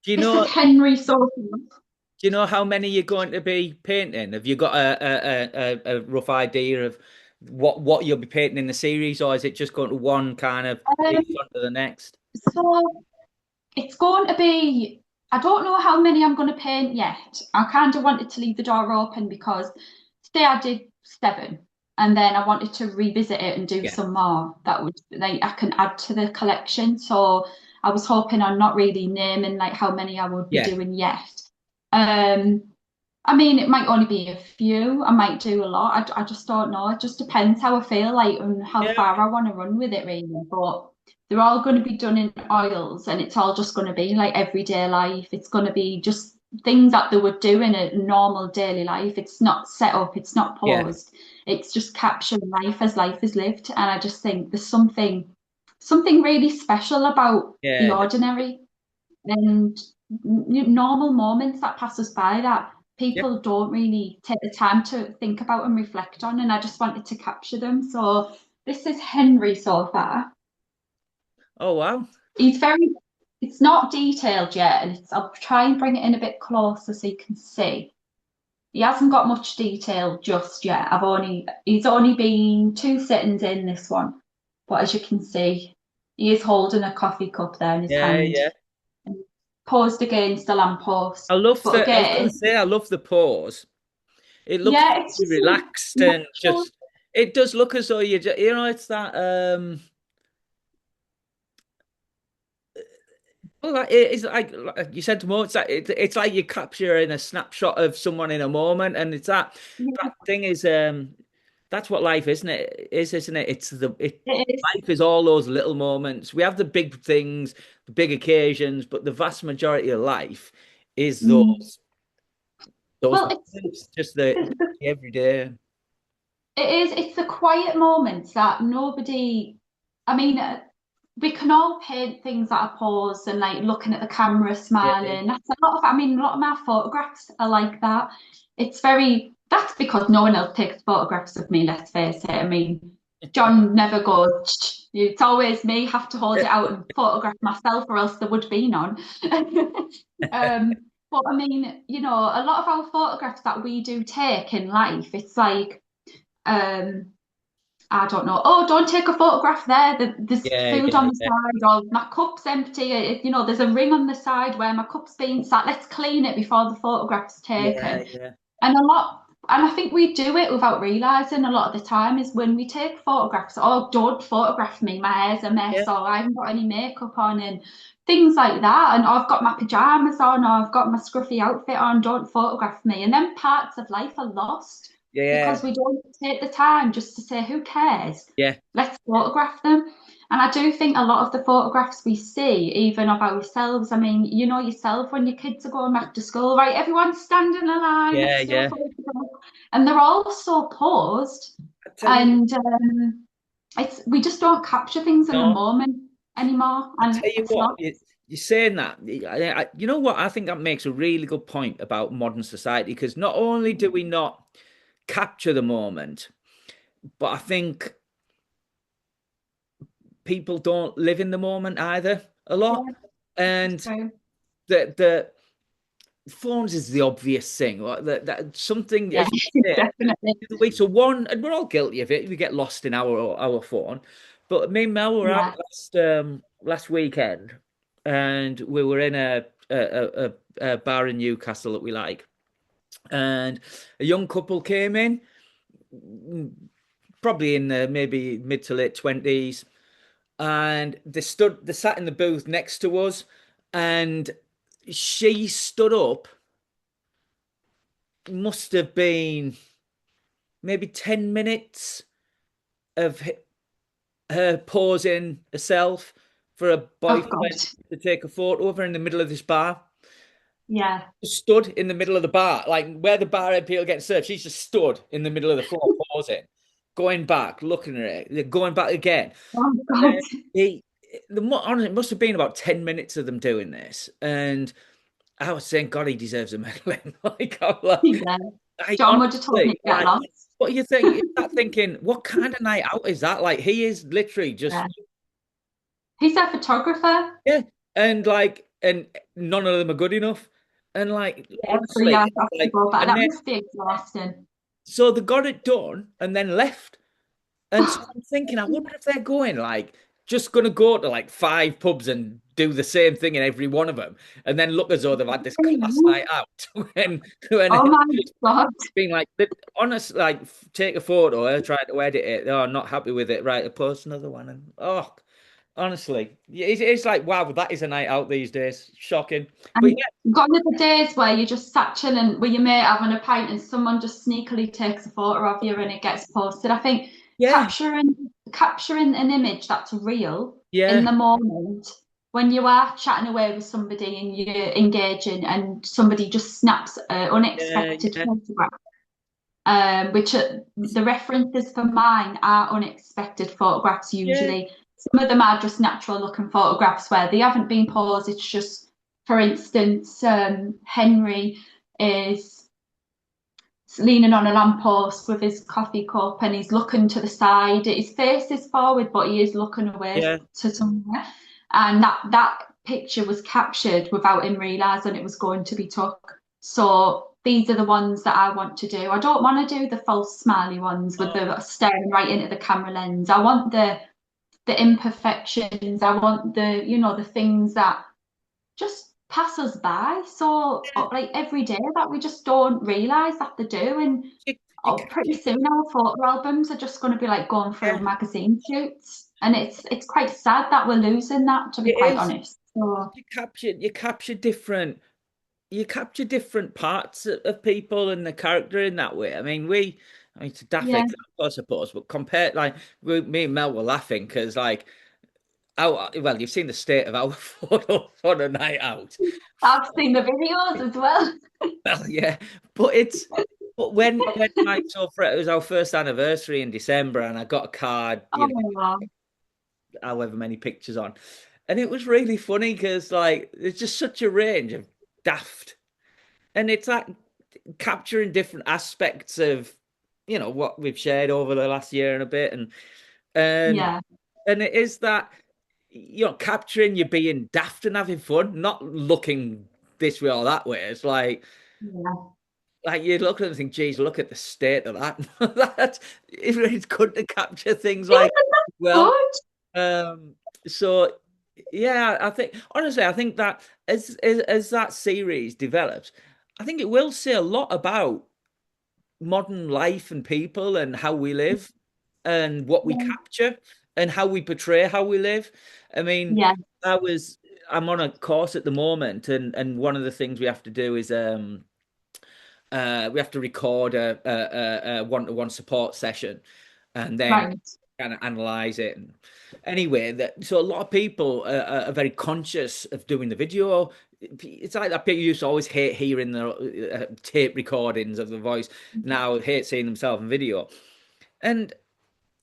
Do you This know? is Henry Sophie. Do you know how many you're going to be painting? Have you got a rough idea of what you'll be painting in the series, or is it just going to one kind of piece Um, onto the next? so it's going to be, I don't know how many I'm going to paint yet. I kind of wanted to leave the door open because today I did 7 and then I wanted to revisit it and do Yeah. some more that would like I can add to the collection. So I was hoping on not really naming like how many I would be Yeah. doing yet. Um, I mean, it might only be a few. I might do a lot. I just don't know. It just depends how I feel like and how Yeah. far I want to run with it, really. But they're all going to be done in oils and it's all just going to be like everyday life. It's going to be just things that they would do in a normal daily life. It's not set up, it's not Yeah. paused. It's just capturing life is lived. And I just think there's something really special about the Yeah. ordinary and normal moments that pass us by that Yeah. people don't really take the time to think about and reflect on. And I just wanted to capture them. So this is Henry so far. Oh wow. He's very, it's not detailed yet, and I'll try and bring it in a bit closer so you can see. He hasn't got much detail just yet. He's only been 2 sittings in this one, but as you can see, he is holding a coffee cup there in his Yeah. hand, Yeah. posed against a I lamppost. love But the. I was going again, to say I love the pause. It looks yeah, it's really just relaxed and natural. just. It does look as though you know, it's that. Well, it's like you said to Mo, it's like you're capturing a snapshot of someone in a moment, and it's that thing is that's what life isn't it? Isn't it? It is. Life is all those little moments. We have the big things, the big occasions, but the vast majority of life is Mm. those Well, moments, just the everyday. it's the quiet moments that nobody, I mean, we can all paint things that are paused and like looking at the camera, Yeah, smiling. That's a lot of my photographs are like that. That's because no one else takes photographs of me, let's face it. I mean, John never goes, it's always me, have to hold it out and photograph myself or else there would be none. But I mean, a lot of our photographs that we do take in life, it's like, um, I don't know. Oh, don't take a photograph there. There's yeah, food yeah, on the yeah, side, or my cup's empty. There's a ring on the side where my cup's being sat. Let's clean it before the photograph's yeah, taken. yeah, And I think we do it without realizing a lot of the time is when we take photographs. Oh, don't photograph me. My hair's a yeah, mess, or I haven't got any makeup on, and things like that. And I've got my pajamas on, or I've got my scruffy outfit on. Don't photograph me. And then parts of life are lost yeah, because we don't take the time just to say, who cares? yeah, Let's photograph them. And I do think a lot of the photographs we see, even of ourselves, I mean, you know yourself when your kids are going back to school, right? Everyone's standing in a line, yeah, let's do a yeah. photograph. And they're all so paused. I tell you, And we just don't capture things in the no. moment anymore. I And tell you it's what, not. you're saying that. You know what? I think that makes a really good point about modern society because not only do we not capture the moment, but I think people don't live in the moment either a lot. Yeah, And true. the phones is the obvious thing. That something Yeah, as you say, definitely. the week. So one, and we're all guilty of it. We get lost in our phone. But me and Mel were out Yeah. last weekend, and we were in a bar in Newcastle that we like, and a young couple came in, probably in the maybe mid to late 20s, and they sat in the booth next to us, and she stood up, must have been maybe 10 minutes of her pausing herself for a Oh boyfriend God. to take a photo of her in the middle of this bar. Yeah. Stood in the middle of the bar, like where the bar and people get served. She's just stood in the middle of the floor, pausing, going back, looking at it, going back again. Oh And God. then he, honestly, it must have been about 10 minutes of them doing this. And I was saying, God, he deserves a medal. Like, I'm like, Yeah. I John would have told me honestly, to get like, lost. what you think? Is that thinking, what kind of night out is that? Like, he is literally Yeah. just, He's a photographer. yeah. And like, and none of them are good enough. And like, Yeah, so honestly, yeah, I it's have to like, go back. and That then, must be exhausting. so they got it done and then left. And so I'm thinking, I wonder if they're going like just going to go to like five pubs and do the same thing in every one of them, and then look as though they've had this class night out when Oh it's my just God. been like, honest, like take a photo, try to edit it. Oh, not happy with it. Right, post another one, and oh, honestly, yeah, it's like wow, that is a night out these days. Shocking, but And gone are the days where you just sat chilling with your mate having a pint and someone just sneakily takes a photo of you and it gets posted. I think yeah, capturing an image that's real in yeah, the moment when you are chatting away with somebody and you're engaging and somebody just snaps an yeah, unexpected yeah, photograph, which the references for mine are unexpected photographs yeah, usually. Some of them are just natural looking photographs where they haven't been posed. It's just, for instance, Henry is leaning on a lamppost with his coffee cup and he's looking to the side. His face is forward, but he is looking away yeah, to somewhere. And that picture was captured without him realising it was going to be took. So these are the ones that I want to do. I don't want to do the false smiley ones with oh, the staring right into the camera lens. I want the imperfections. I want the things that just pass us by. So yeah. like every day that we just don't realise that they do. And You, you oh, pretty capture, soon our photo albums are just going to be like going through yeah, magazine shoots. And it's quite sad that we're losing that, to be it quite is. honest. So You capture different parts of people and the character in that way. I mean, it's a daft yeah, example, I suppose, but compared, like, me and Mel were laughing because, like, well, you've seen the state of our photos on a night out. I've seen the videos as well. Well, yeah, but when like, so for it was our first anniversary in December, and I got a card, Oh, however many pictures on, and it was really funny because, like, there's just such a range of daft, and it's like capturing different aspects of what we've shared over the last year and a bit, and yeah, and it is that capturing you being daft and having fun, not looking this way or that way. It's yeah. like you look at it and think, geez, look at the state of that. That it's good to capture things Yeah, like well. good. Um, so yeah, I think that as that series develops, I think it will say a lot about modern life and people and how we live and what we Yeah, capture and how we portray how we live. I mean, yeah, I was I'm on a course at the moment, and one of the things we have to do is we have to record a one-to-one support session and then right. kind of analyze it. And anyway, so a lot of people are very conscious of doing the video. It's like that people used to always hate hearing the tape recordings of the voice. Now hate seeing themselves in video. And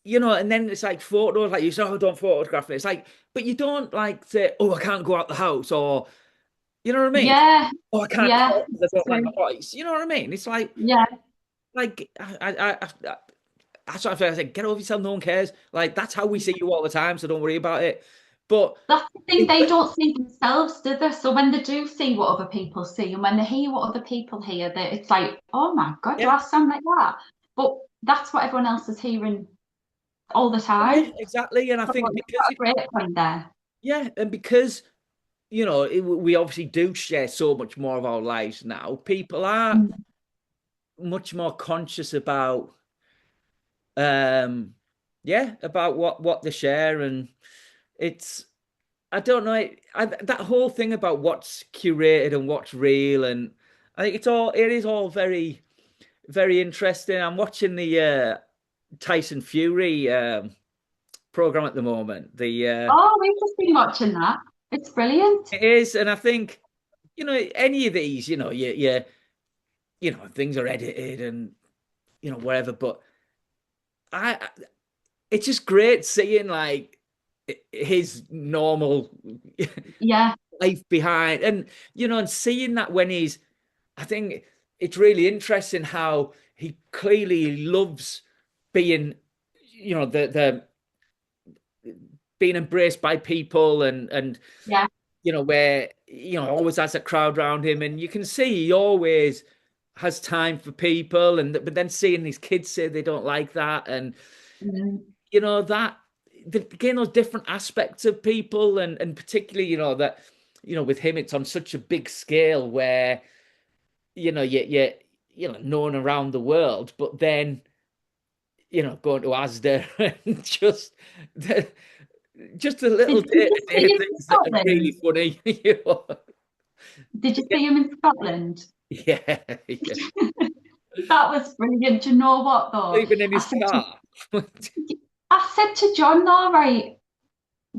and then it's like photos, like you say, oh, don't photograph me. It's like, but you don't like say, oh, I can't go out the house, or you know what I mean? Yeah, Oh, I can't yeah, talk because I it's don't like true. my voice. You know what I mean? It's Yeah, like that's what I said. Get over yourself. No one cares. Like that's how we see you all the time. So don't worry about it. But that's the thing. it, They don't see themselves, do they? So when they do see what other people see, and when they hear what other people hear, that it's like, oh my God, do yeah, I sound like that? But that's what everyone else is hearing all the yeah, time. exactly. And I So think you've because got a great point there. yeah, and because we obviously do share so much more of our lives now. People are Mm. much more conscious about um yeah, about what they share. And it's, I don't know, that whole thing about what's curated and what's real, and I think it is all very, very interesting. I'm watching the Tyson Fury program at the moment. The Oh, we've just been watching that. It's brilliant. It is, and I think, any of these, things are edited and whatever, but I it's just great seeing like his normal Yeah. life behind, and and seeing that when he's, I think it's really interesting how he clearly loves being, the being embraced by people, and Yeah. where always has a crowd around him, and you can see he always has time for people, and but then seeing these kids say they don't like that, and Mm. that again, those different aspects of people, and particularly that with him it's on such a big scale where known around the world, but then going to Asda and the, just the little Did you day-to-day see him in things that are really Scotland? funny. Did you see him in Scotland? Yeah, yeah. That was brilliant. Do you know what though? Sleeping in I his said to car. I said to John though, right,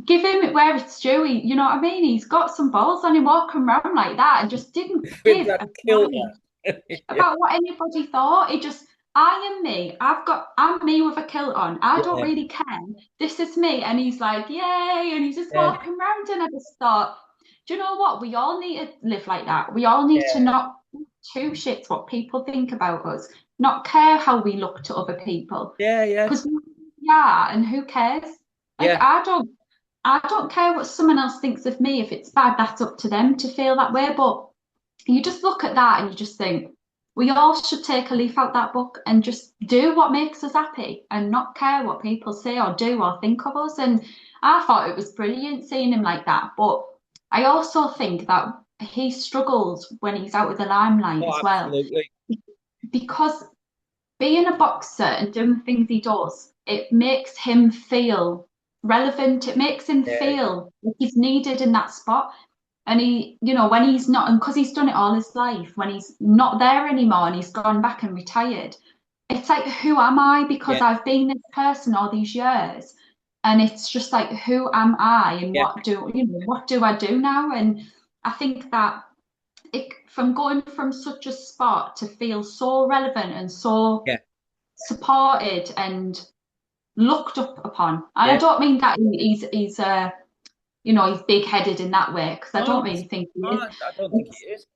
give him where it's due. You know what I mean? He's got some balls on him walking around like that and just didn't With give that a kilt flying on. Yeah, about what anybody thought. He just, I am me. I'm me with a kilt on. I don't yeah, really care. This is me. And he's like, yay. And he's just yeah, walking around. And I just thought, do you know what? We all need to live like that. We all need to yeah, not give two shits what people think about us, not care how we look to other people. yeah, yeah, Because yeah, and who cares? Like yeah, I don't care what someone else thinks of me. If it's bad, that's up to them to feel that way. But you just look at that and you just think, we all should take a leaf out that book and just do what makes us happy and not care what people say or do or think of us. And I thought it was brilliant seeing him like that. But I also think that he struggles when he's out of the limelight oh, as well, absolutely. because being a boxer and doing the things he does, it makes him feel relevant. It makes him Yeah, feel like he's needed in that spot. And he, when he's not, and because he's done it all his life, when he's not there anymore and he's gone back and retired, it's like, who am I? Because yeah, I've been this person all these years. And it's just like, who am I? And yeah, what do I do now? And I think that from going from such a spot to feel so relevant and so yeah, supported and looked up upon. And I yeah. don't mean that he's big headed in that way, because I No, don't really think he is. I don't think he It's, is.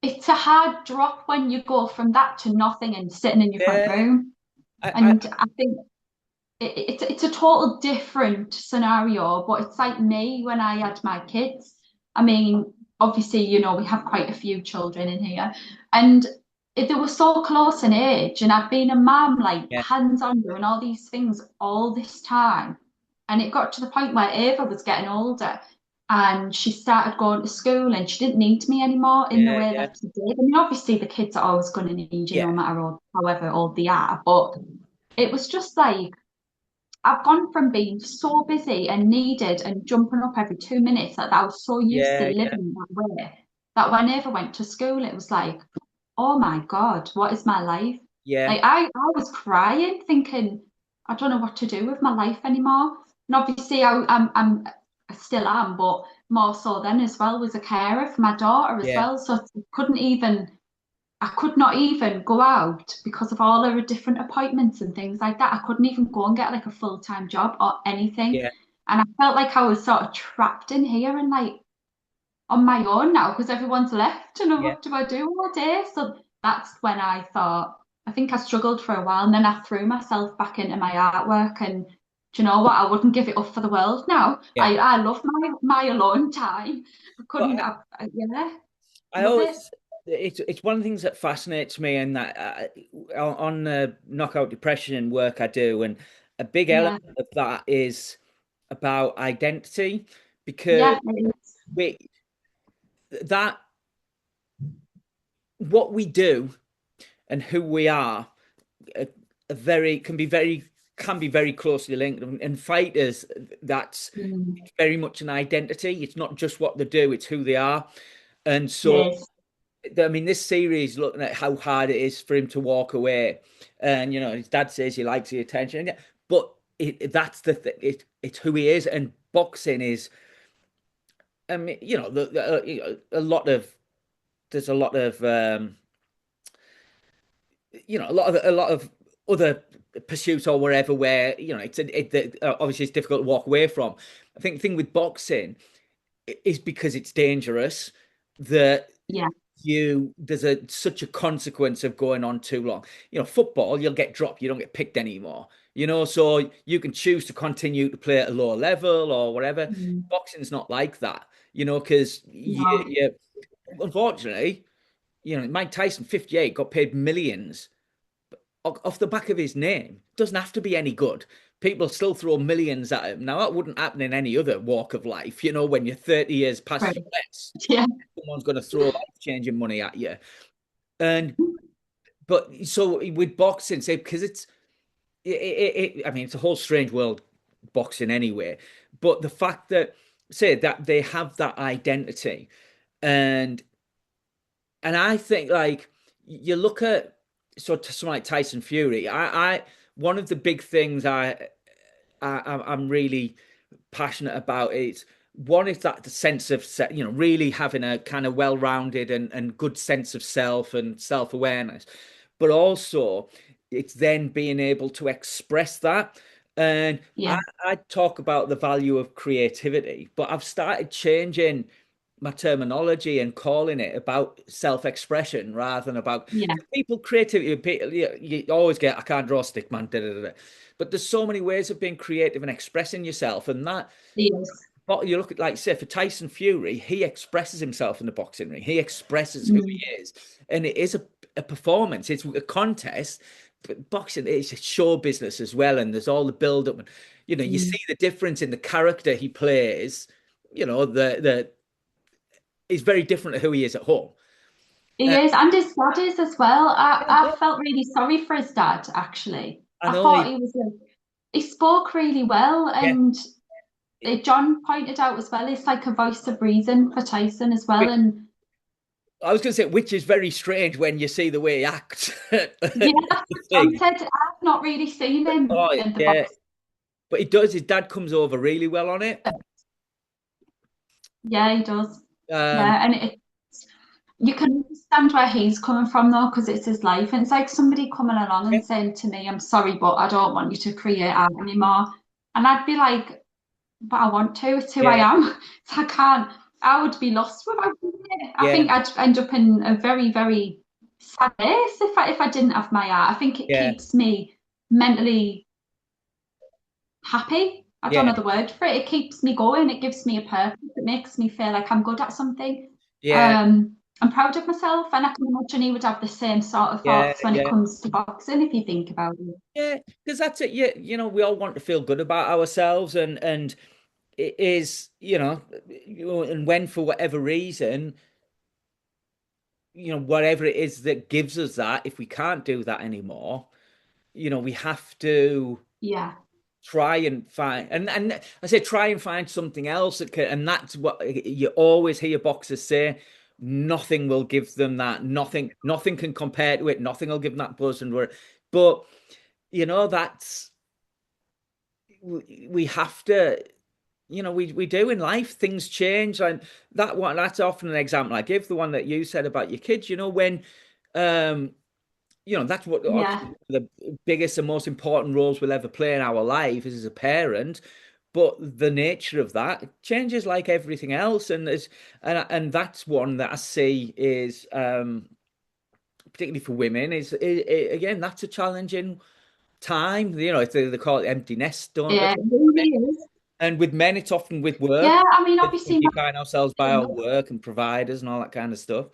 it's a hard drop when you go from that to nothing and sitting in your front Yeah, room. I, And I think it's a total different scenario, but it's like me when I had my kids. I mean, obviously, we have quite a few children in here, and they were so close in age, and I've been a mum, like yeah, hands on doing all these things all this time. And it got to the point where Ava was getting older and she started going to school and she didn't need me anymore in the yeah, way yeah, that she did. I mean, obviously, the kids are always going to need you no yeah, matter however old they are, but it was just like, I've gone from being so busy and needed and jumping up every 2 minutes that I was so used to yeah, yeah, living that way that when I ever went to school, it was like, oh my God, what is my life? yeah, Like I was crying, thinking, I don't know what to do with my life anymore. And obviously, I still am, but more so then as well, was a carer for my daughter as yeah, well. So I could not even go out because of all her different appointments and things like that. I couldn't even go and get like a full-time job or anything. yeah, And I felt like I was sort of trapped in here and like on my own now because everyone's left. And yeah, what do I do all day? So that's when I thought, I think I struggled for a while and then I threw myself back into my artwork. And do you know what? I wouldn't give it up for the world now. yeah. I love my alone time. I But couldn't, yeah, I love it. always, it's one of the things that fascinates me, and that on the knockout depression work I do, and a big Yeah, element of that is about identity, because yeah, it is. we that what we do. and who we are, very can be very closely linked. And fighters, that's Mm. very much an identity. It's not just what they do; it's who they are. And so, Yes. I mean, this series looking at how hard it is for him to walk away, and his dad says he likes the attention, but that's it's who he is, and boxing is. I mean, a lot of there's a lot of a lot of other pursuits or wherever where obviously it's difficult to walk away from. I think the thing with boxing is because it's dangerous that Yeah. there's such a consequence of going on too long. Football, you'll get dropped, you don't get picked anymore. So you can choose to continue to play at a lower level or whatever. Mm. Boxing's not like that, because No. unfortunately, Mike Tyson, 58, got paid millions off the back of his name. Doesn't have to be any good. People still throw millions at him. Now, that wouldn't happen in any other walk of life. When you're 30 years past Right. your best, Yeah. someone's going to throw life-changing money at you. And but so with boxing, say because I mean, it's a whole strange world, boxing anyway. But the fact that say that they have that identity, and I think like you look at someone like Tyson Fury. I one of the big things I'm really passionate about is one is that the sense of really having a kind of well-rounded and good sense of self and self-awareness, but also it's then being able to express that. And Yeah. I talk about the value of creativity, but I've started changing my terminology and calling it about self-expression rather than about Yeah. people creativity. You always get, I can't draw a stick man, da, da, da, da. But there's so many ways of being creative and expressing yourself, and that. Yes. But you look at, like, say, for Tyson Fury, he expresses himself in the boxing ring. He expresses who he Mm. is, and it is a performance. It's a contest, but boxing is a show business as well. And there's all the build up, and you Mm. see the difference in the character he plays. The is very different to who he is at home. He Uh, is, and his dad is as well. yeah, I yeah. felt really sorry for his dad, actually. I I know thought he was he spoke really well, yeah. and John pointed out as well, it's like a voice of reason for Tyson as well. Which, And I was going to say, which is very strange when you see the way he acts. yeah, That's the John thing. said, I've not really seen him Oh, in the yeah. box. But he does. His dad comes over really well on it. Yeah, he does. Um, Yeah, and you can understand where he's coming from though, because it's his life. And it's like somebody coming along yeah, and saying to me, I'm sorry, but I don't want you to create art anymore. And I'd be like, but I want to. It's who I yeah, am. So I can't. I would be lost without it. I yeah, think I'd end up in a very, very sad place if I didn't have my art. I think it yeah, keeps me mentally happy. I don't yeah, know the word for it. It keeps me going. It gives me a purpose. It makes me feel like I'm good at something. yeah, I'm proud of myself, and I can imagine he would have the same sort of yeah, thoughts when it yeah, comes to boxing, if you think about it. yeah. Because that's it. Yeah, we all want to feel good about ourselves, and it is, and when for whatever reason, whatever it is that gives us that, if we can't do that anymore, we have to Yeah, try and find, and I say try and find something else that can, and that's what you always hear boxers say. Nothing will give them that. Nothing can compare to it. Nothing will give them that buzz and where. But that's we have to. We do in life. Things change, and that's often an example I give. The one that you said about your kids. When um that's what yeah, obviously the biggest and most important roles we'll ever play in our life is as a parent. But the nature of that changes like everything else, and that's one that I see is particularly for women again, that's a challenging time. They call it empty nest, don't they? yeah, it really is. And with men, it's often with work. Yeah, I mean, obviously, We define ourselves by our work and providers and all that kind of stuff.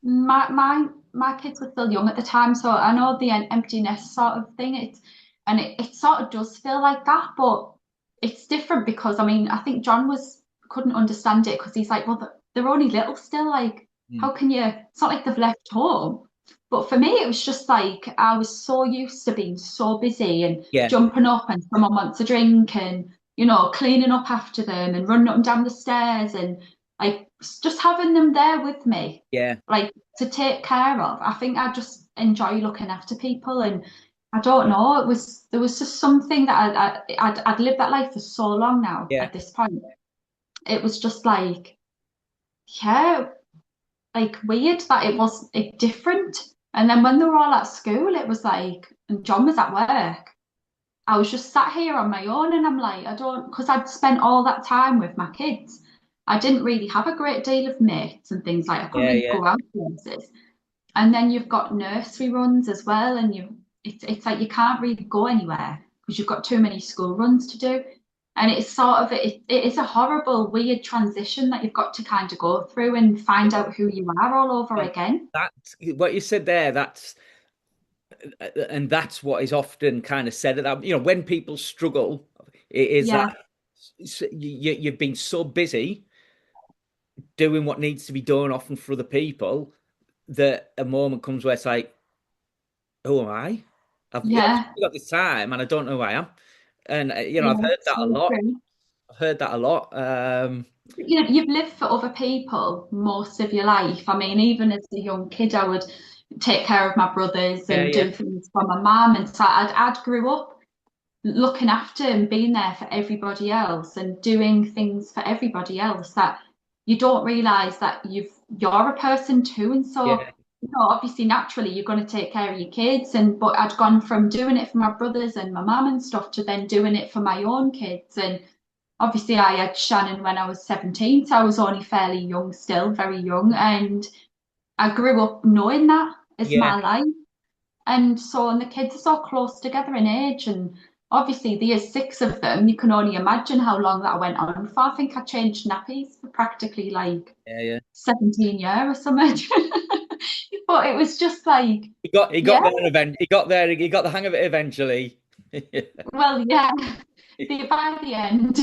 my kids were still young at the time, so I know the empty nest sort of thing. It sort of does feel like that, but it's different because I mean, I think John was couldn't understand it because he's like, well, they're only little still, like. Mm. How can you? It's not like they've left home. But for me, it was just like I was so used to being so busy and Yeah, jumping up and someone wants a drink and, cleaning up after them and running up and down the stairs and like just having them there with me, yeah, like to take care of. I think I just enjoy looking after people and I don't know, there was just something that I'd lived that life for so long now yeah, at this point. It was just like, yeah, like weird that it was different. And then when they were all at school, it was like, and John was at work. I was just sat here on my own, and I'm like, I don't, because I'd spent all that time with my kids. I didn't really have a great deal of mates and things like I couldn't yeah, really yeah, go out places. And then you've got nursery runs as well, and it's like you can't really go anywhere because you've got too many school runs to do. And it's sort of it is a horrible, weird transition that you've got to kind of go through and find yeah. out who you are all over And again. that's what you said there. That's what is often kind of said at that. When people struggle, it is that Yeah, you've been so busy doing what needs to be done, often for other people, that a moment comes where it's like, who am I? I've yeah, got this time and I don't know who I am. And I've yeah. heard that a So lot. true. I've heard that a lot. You've lived for other people most of your life. I mean, even as a young kid, I would take care of my brothers Yeah, and yeah, do things for my mum. And so I'd grew up looking after and being there for everybody else and doing things for everybody else that you don't realize that you're a person too. And so, yeah, obviously naturally you're going to take care of your kids but I'd gone from doing it for my brothers and my mum and stuff to then doing it for my own kids. And obviously I had Shannon when I was 17, so I was only fairly young still, very young. And I grew up knowing that as yeah, my life. And so, and the kids are so close together in age, and obviously there's six of them. You can only imagine how long that went on for. I think I changed nappies for practically like yeah, yeah. 17 years or something. But it was just like, He got yeah, there He got there. He got the hang of it eventually. well, yeah, by the end,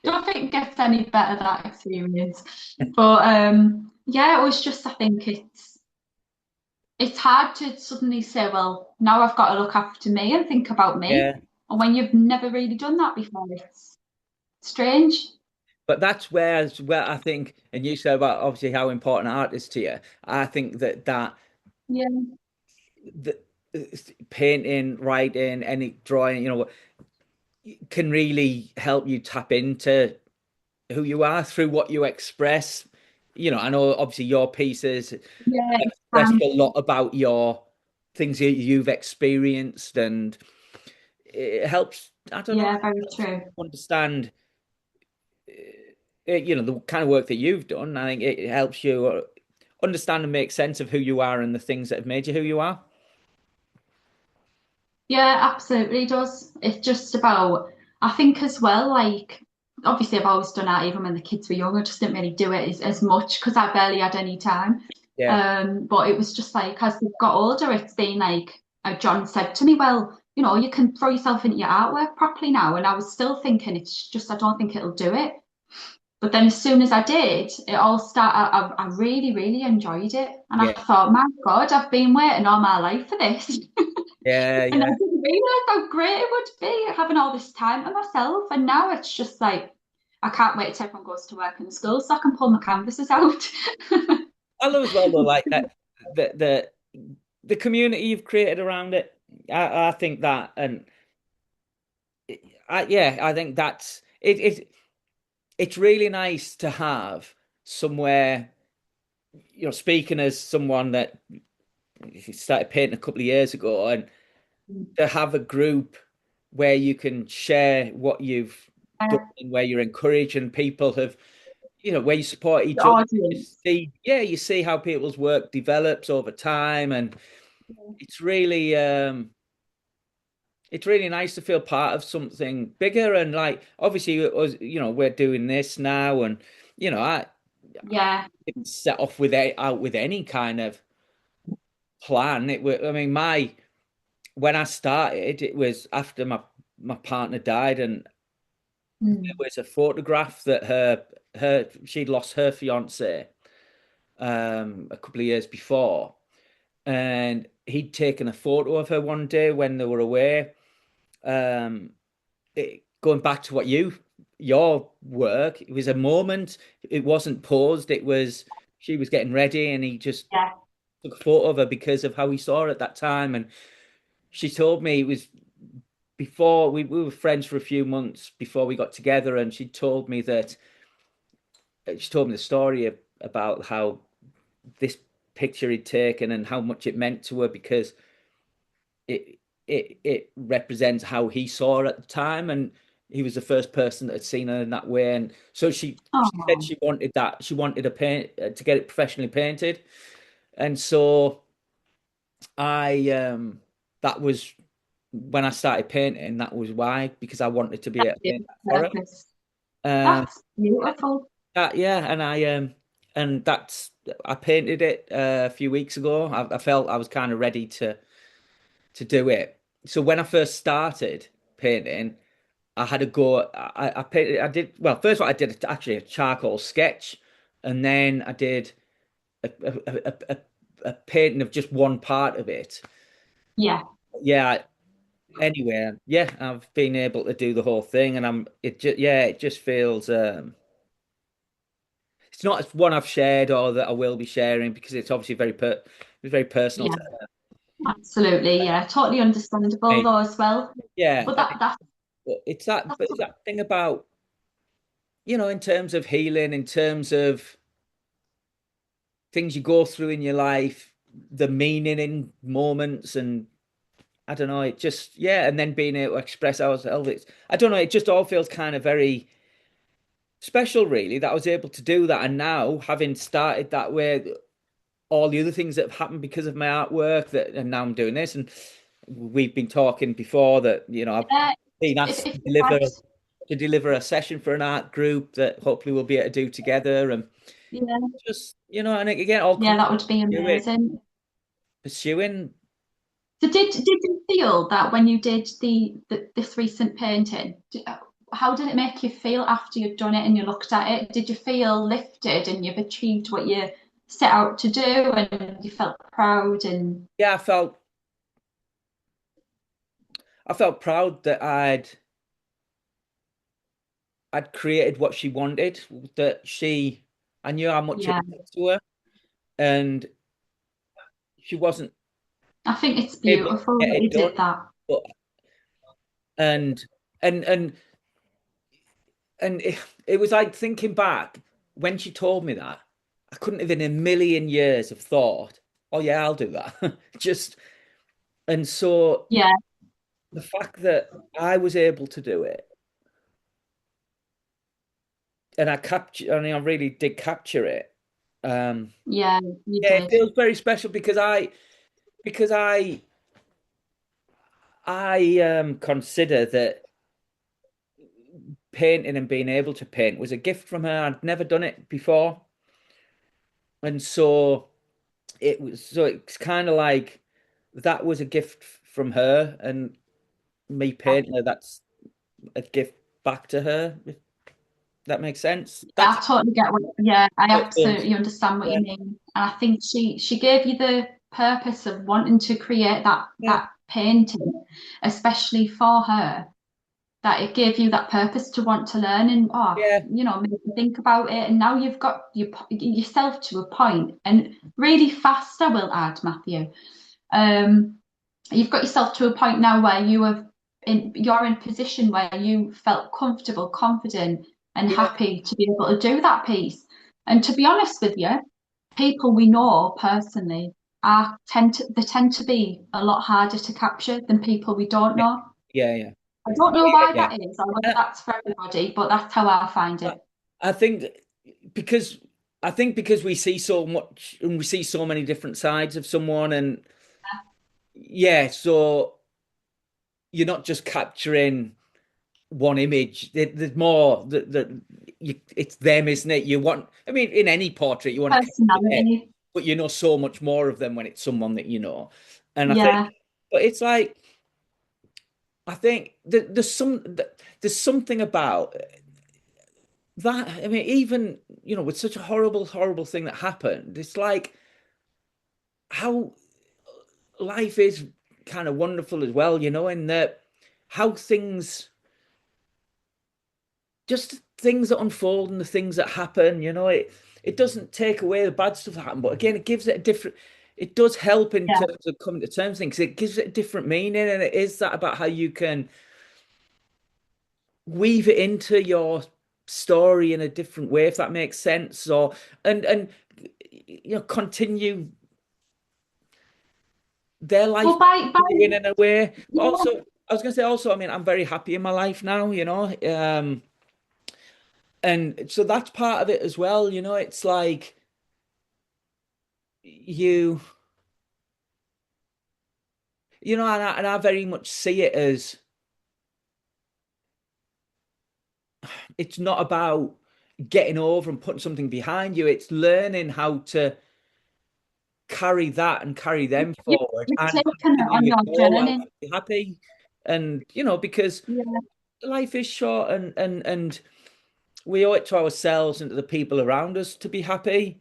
don't think it gets any better that experience. But yeah, it was just, I think it's hard to suddenly say, well, now I've got to look after me and think about me. Yeah. And when you've never really done that before, it's strange. But that's where I think, and you said about obviously how important art is to you. I think Yeah. that painting, writing, any drawing, can really help you tap into who you are through what you express. I know obviously your pieces Yeah, express a lot about your things that you've experienced, and it helps. I don't know, yeah, it very helps you true. understand. The kind of work that you've done. I think it helps you understand and make sense of who you are and the things that have made you who you are. Yeah, absolutely does. It's just about, I think as well, like, obviously I've always done that even when the kids were young. I just didn't really do it as much because I barely had any time. Yeah, But it was just like, as they've got older, it's been like, John said to me, well, you can throw yourself into your artwork properly now. And I was still thinking, it's just, I don't think it'll do it. But then as soon as I did, it all started, I really, really enjoyed it. And I yeah, thought, my God, I've been waiting all my life for this. yeah, And I yeah. didn't realize how great it would be having all this time to myself. And now it's just like, I can't wait till everyone goes to work and school so I can pull my canvases out. I love as well though, like that the community you've created around it. I think that, and yeah, I think that's it. It's really nice to have somewhere. Speaking as someone that started painting a couple of years ago, and to have a group where you can share what you've done, and where you're encouraging people have, where you support The each other. You audience. see, yeah, you see how people's work develops over time, and it's really, it's really nice to feel part of something bigger. And like, obviously, it was, we're doing this now, and Yeah. I didn't set off out with any kind of plan. I mean, when I started, it was after my partner died, and there Mm. was a photograph that she'd lost her fiance, a couple of years before, and he'd taken a photo of her one day when they were away. Um, Going back to your work, it was a moment. It wasn't paused. It was she was getting ready, and he just Yeah, took a photo of her because of how he saw her at that time. And she told me it was before we were friends for a few months before we got together, and she told me the story about how this picture he'd taken and how much it meant to her because it represents how he saw her at the time, and he was the first person that had seen her in that way. And so she said oh, she wanted that, she wanted a paint to get it professionally painted. And so I that was when I started painting. That was why, because I wanted to be able to yeah, paint that for her. purpose. Um, That's beautiful. yeah, and that's I painted it a few weeks ago. I felt I was kind of ready to do it. So when I first started painting, I had a go. I painted. I did well. First, what I did actually a charcoal sketch, and then I did a painting of just one part of it. Yeah, Yeah. Anyway, yeah, I've been able to do the whole thing, and it just feels it's not one I've shared or that I will be sharing because it's obviously it's very personal yeah, to absolutely. Yeah, totally understandable me. though as well. Yeah, But and that's it's that thing about, in terms of healing, in terms of things you go through in your life, the meaning in moments, and I don't know, it just, yeah, and then being able to express ourselves. I don't know, it just all feels kind of very special, really, that I was able to do that. And now, having started that way, all the other things that have happened because of my artwork, and now I'm doing this, and we've been talking before that, I've yeah. been asked If you'd like, to deliver a session for an art group that hopefully we'll be able to do together. And yeah, just, and again, all yeah, comes that would be amazing. pursuing. So did you feel that when you did this recent painting, how did it make you feel after you'd done it and you looked at it? Did you feel lifted and you've achieved what you set out to do and you felt proud and Yeah, I felt proud that I'd created what she wanted, that I knew how much it yeah, meant to her, and she wasn't I think it's able to beautiful get that it you done. did that. But and and and and it was like thinking back when she told me that, I couldn't have in a million years have thought, oh yeah, I'll do that. Just and so Yeah, the fact that I was able to do it and I really did capture it. Um, yeah, you yeah, it did. feels very special because because I consider that painting and being able to paint was a gift from her. I'd never done it before, and so it's kind of like that was a gift from her, and me painting her, that's a gift back to her. If that makes sense. That's I totally get what, yeah, I how it feels. absolutely understand what Yeah, you mean. And I think she gave you the purpose of wanting to create yeah, that painting, especially for her, that it gave you that purpose to want to learn and yeah, make you think about it. And now you've got yourself to a point, and really fast, I will add, Matthew. Um, you've got yourself to a point now where you're in a position where you felt comfortable, confident, and yeah, happy to be able to do that piece. And to be honest with you, people we know personally they tend to be a lot harder to capture than people we don't know. yeah, yeah, I don't know yeah, why yeah. that is, or whether And that's for everybody, but that's how I find I, it. I think because because we see so much and we see so many different sides of someone, and yeah, so you're not just capturing one image. There's more it's them, isn't it? I mean, in any portrait, you want to capture them, Personality, but you know so much more of them when it's someone that you know. And I think, yeah, but it's like, I think there's something about that. I mean, even with such a horrible, horrible thing that happened, it's like how life is kind of wonderful as well, in that how things, just things that unfold and the things that happen, it doesn't take away the bad stuff that happen, but again, it gives it a different, it does help in Yeah. terms of coming to terms with things. It gives it a different meaning, and it is that about how you can weave it into your story in a different way, if that makes sense, or and continue their life Well, by in a way. But yeah. also, I was gonna say also, I mean, I'm very happy in my life now, and so that's part of it as well, it's like you and I very much see it as it's not about getting over and putting something behind you, it's learning how to carry that and carry them You've, forward you've and taken it continue on your your goal and journey. be happy. And because Yeah, life is short, and we owe it to ourselves and to the people around us to be happy.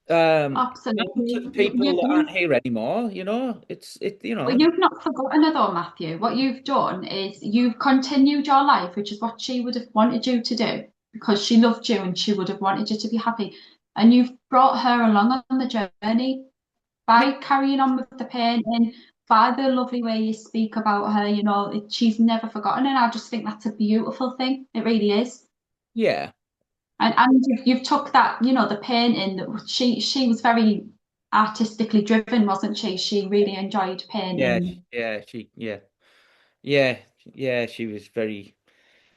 And to absolutely. the people that aren't here anymore, it's it, But you've not forgotten her though, Matthew. What you've done is you've continued your life, which is what she would have wanted you to do because she loved you and she would have wanted you to be happy. And you've brought her along on the journey yeah, by carrying on with the painting, by the lovely way you speak about her. She's never forgotten, and I just think that's a beautiful thing. It really is. yeah, And you've took that, the painting that she was very artistically driven, wasn't she? She really enjoyed yeah, painting. yeah, she was very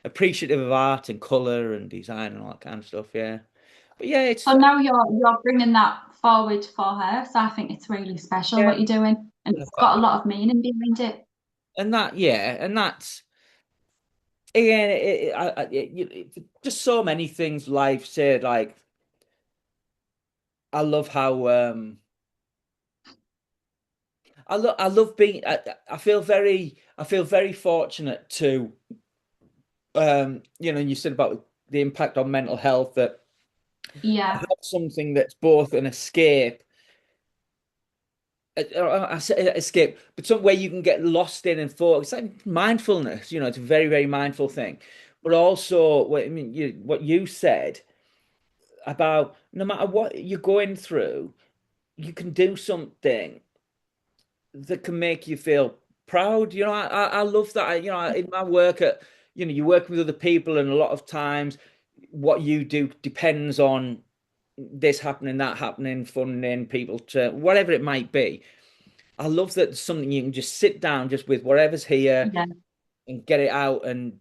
appreciative of art and color and design and all that kind of stuff. Yeah, but yeah, So now you're bringing that forward for her. So I think it's really special yeah, what you're doing, and and it's got a lot of meaning behind it. and that's again, just so many things life said. Like I love how I love being. I feel very fortunate to you said about the impact on mental health, that I Yeah, have something that's both an escape, I say escape, but somewhere you can get lost in and focus. It's like mindfulness, it's a very, very mindful thing. But also, what I mean, what you said about no matter what you're going through, you can do something that can make you feel proud. I love that. In my work you work with other people, and a lot of times what you do depends on this happening, that happening, funding, people to whatever it might be. I love that it's something you can just sit down just with whatever's here yeah. and get it out, and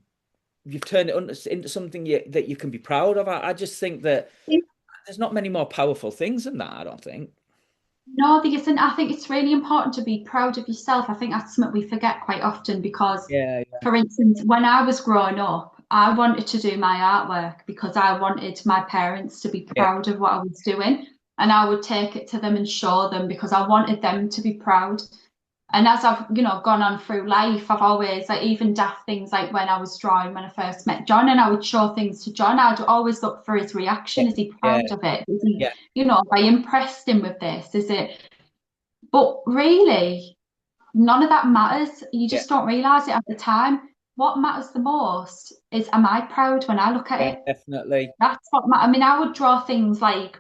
you've turned it into something that you can be proud of. I just think that there's not many more powerful things than that, I don't think. No, there isn't. I think it's really important to be proud of yourself. I think that's something we forget quite often because, Yeah, for instance, when I was growing up, I wanted to do my artwork because I wanted my parents to be yeah, proud of what I was doing. And I would take it to them and show them because I wanted them to be proud. And as I've, gone on through life, I've always like even daft things like when I was drawing when I first met John and I would show things to John, I'd always look for his reaction. yeah, Is he yeah, proud of it? Is he, yeah, have I impressed him with this? Is it but really, none of that matters. You yeah, just don't realize it at the time. What matters the most is, am I proud when I look at yeah, it? definitely. That's what I mean, I would draw things like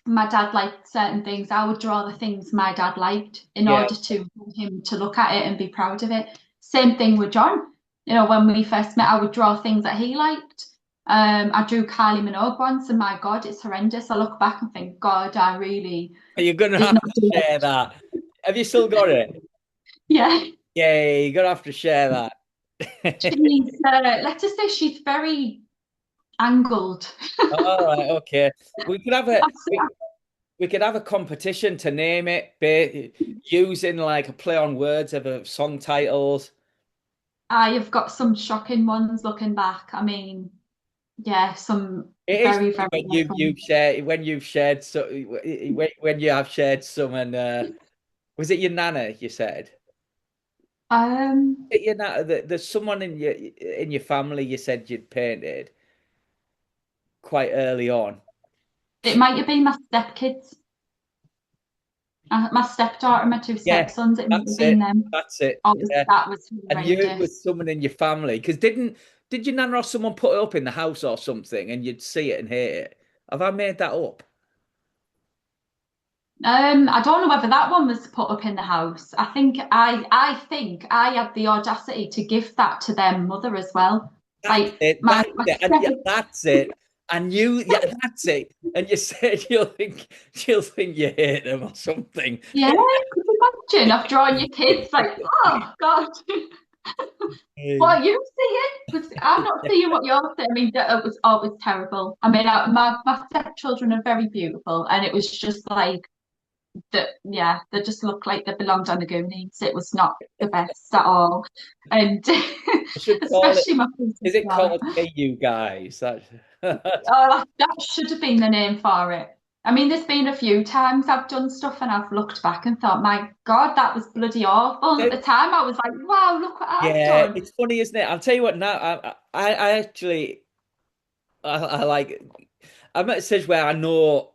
my dad liked certain things. I would draw the things my dad liked in Yeah, order to him to look at it and be proud of it. Same thing with John. When we first met, I would draw things that he liked. I drew Kylie Minogue once, and my God, it's horrendous. I look back and think, God, I really you're gonna did have not to do share it. that. Have you still got it? Yeah. Yeah, you're gonna have to share that. Let's just say she's very angled. All right, okay. We could have a we could have a competition to name it, using like a play on words of song titles. I have got some shocking ones looking back. I mean, yeah, some It is very, funny very when awful. you've shared so when you have shared some, and was it your nana you said? Um, Your nana, there's someone in your family you said you'd painted quite early on. It might have been my stepkids, my stepdaughter, and my two Yeah, stepsons. It might have that's been it. them. That's it. Oh, Yeah. that was And you it horrendous. was someone in your family. Because did your nana or someone put it up in the house or something and you'd see it and hate it? Have I made that up? I don't know whether that one was put up in the house. I think I had the audacity to give that to their mother as well. That's Like it. my, That's my it. And step, yeah, that's it. And you, yeah, that's it. And you said you'll think you hate them or something. yeah, could you imagine? I've drawn your kids like, oh God, what are you seeing? I'm not seeing what you're seeing. I mean, it was always terrible. I mean, my stepchildren are very beautiful, and it was just like that. Yeah, they just looked like they belonged on the Goonies. It was not the best at all, and I should call it. especially my Is sister. it called Hey You Guys? That's Oh, that should have been the name for it. I mean, there's been a few times I've done stuff and I've looked back and thought, my God, that was bloody awful. And at the it. time, I was like, wow, look what I've Yeah, done. it's funny, isn't it? I'll tell you what. Now, I actually, I like. I'm at a stage where I know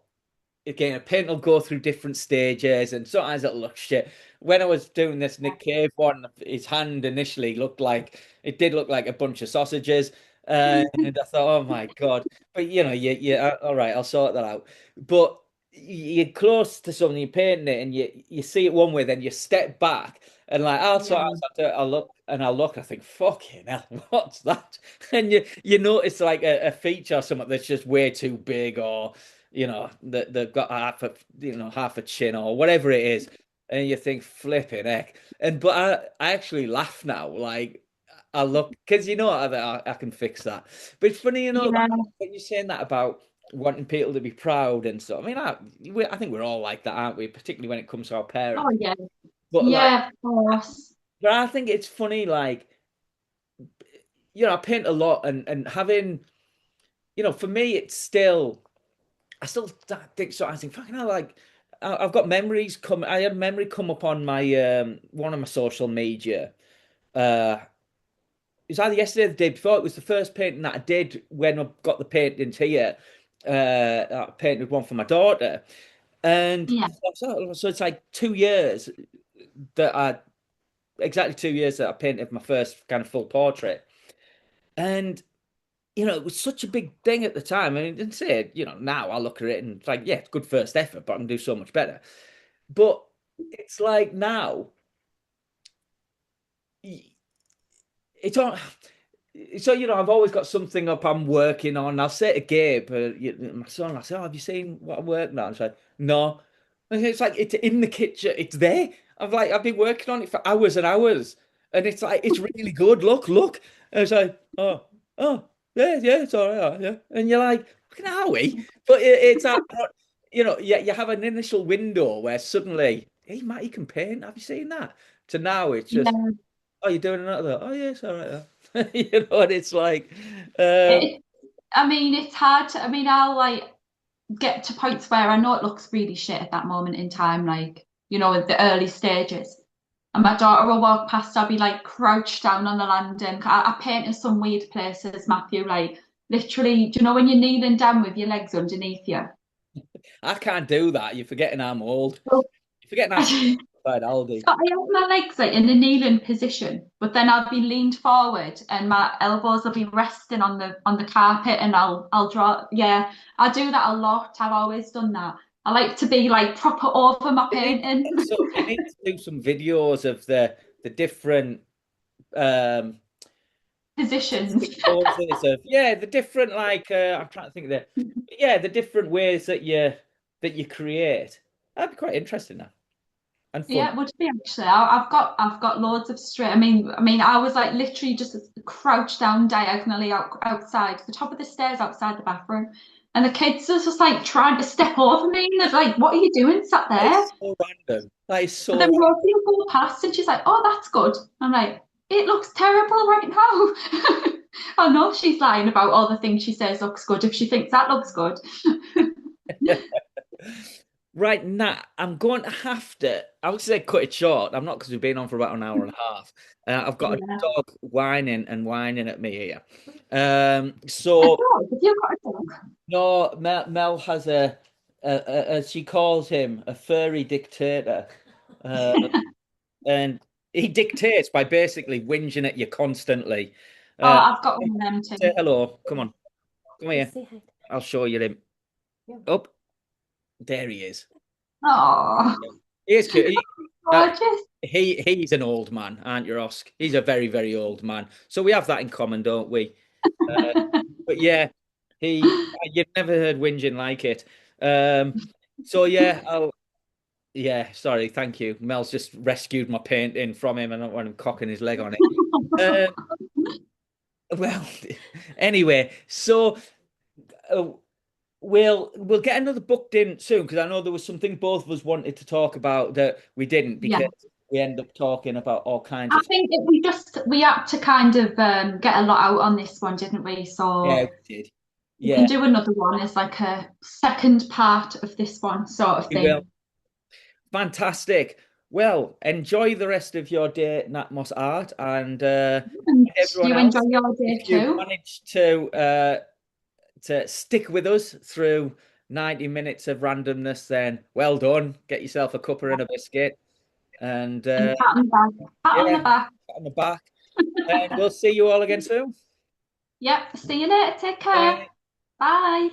again, a paint will go through different stages, and sometimes it'll look shit. When I was doing this Nick Cave one, his hand initially looked like it did look like a bunch of sausages, and I thought, oh my God! But all right, I'll sort that out. But you're close to something, you're painting it, and you see it one way, then you step back, and like I'll sort Yeah, out, I think, fucking hell, what's that? And you notice like a feature or something that's just way too big, or that they've got half a chin or whatever it is, and you think flipping heck. But I actually laugh now, like I look because I can fix that. But it's funny, yeah. when you're saying that about wanting people to be proud and stuff. I mean, I think we're all like that, aren't we? Particularly when it comes to our Oh, parents. yeah. But like, Yeah, of course. but I think it's funny, like I paint a lot, and having for me, it's still. I still think so. I think fucking hell, like I've got memories come. I had a memory come up on my one of my social media. Uh, it was either yesterday or the day before. It was the first painting that I did when I got the paintings here. I painted one for my daughter, and Yeah, so it's like 2 years that I exactly 2 years that I painted my first kind of full portrait, and it was such a big thing at the time. I mean, didn't say it, now I look at it and it's like, yeah, it's good first effort, but I can do so much better. But it's like now, it's on. So, I've always got something up I'm working on. I'll say to Gabe, my son, I say, oh, have you seen what I'm working on? It's like, no. And it's like, it's in the kitchen, it's there. I've been working on it for hours and hours. And it's like, it's really good. Look. And it's like, oh, yeah, it's all right, yeah. And you're like, fucking Howie. But it's that, yeah, you have an initial window where suddenly, hey, Matt, you can paint. Have you seen that? To now, it's just, yeah. oh, you're doing another. Oh, yeah, it's all right. What it's like. Um, It, I mean, it's hard to, I mean, I'll like get to points where I know it looks really shit at that moment in time, like, at the early stages. And my daughter will walk past, I'll be like crouched down on the landing. I paint in some weird places, Matthew, like literally, do you know when you're kneeling down with your legs underneath you? I can't do that. You're forgetting I'm old. So You're forgetting I started at Aldi. I have my legs like in a kneeling position, but then I'll be leaned forward and my elbows will be resting on the carpet and I'll draw. Yeah, I do that a lot. I've always done that. I like to be like proper over my You need to painting you need to do some videos of the different um positions. poses of the different like I'm trying to think of the different ways that you create. That'd be quite interesting now and fun. Yeah, it would be actually. I've got loads of straight. I mean, I was like literally just crouched down diagonally outside the top of the stairs outside the bathroom, and the kids are just like trying to step over me, and they're like, "What are you doing, sat That there?" is so random. That is But so then Rosie will go past, and she's like, "Oh, that's good." I'm like, "It looks terrible right now." I know she's lying about all the things she says looks good if she thinks that looks good. random. Right now, I'm going to have to. I would say cut it short. I'm not because we've been on for about an hour and a half. I've got a Yeah. dog whining and whining at me here. A So dog? Have you got a dog? no, Mel has as she calls him, a furry dictator, uh, and he dictates by basically whinging at you constantly. Oh, Uh, I've got one of them Say too. hello. Come on, come Just here. say hi. I'll show you him. Up there he is. Oh, He is cute. Now, gorgeous. he's an old man, aren't you, Osk? He's a very, very old man. So we have that in common, don't we? Uh, but yeah, you've never heard whinging like it. Um, so yeah, yeah, sorry, thank you. Mel's just rescued my painting from him. I don't want him cocking his leg on it. Well, anyway, so uh, we'll get another booked in soon because I know there was something both of us wanted to talk about that we didn't Yeah. because we end up talking about all kinds I of think we had to kind of get a lot out on this one, didn't we? yeah, So we did. we Yeah, can do another one as like a second part of this one sort of we will. thing. Fantastic. Well, enjoy the rest of your day at Natmos Art and And everyone you enjoy else. your day If you've too. managed to stick with us through 90 minutes of randomness, then well done. Get yourself a cuppa and a biscuit. And And pat on the back. Pat on the yeah, back. on the back. And we'll see you all again soon. Yep. See you later. Take care. Bye. Bye.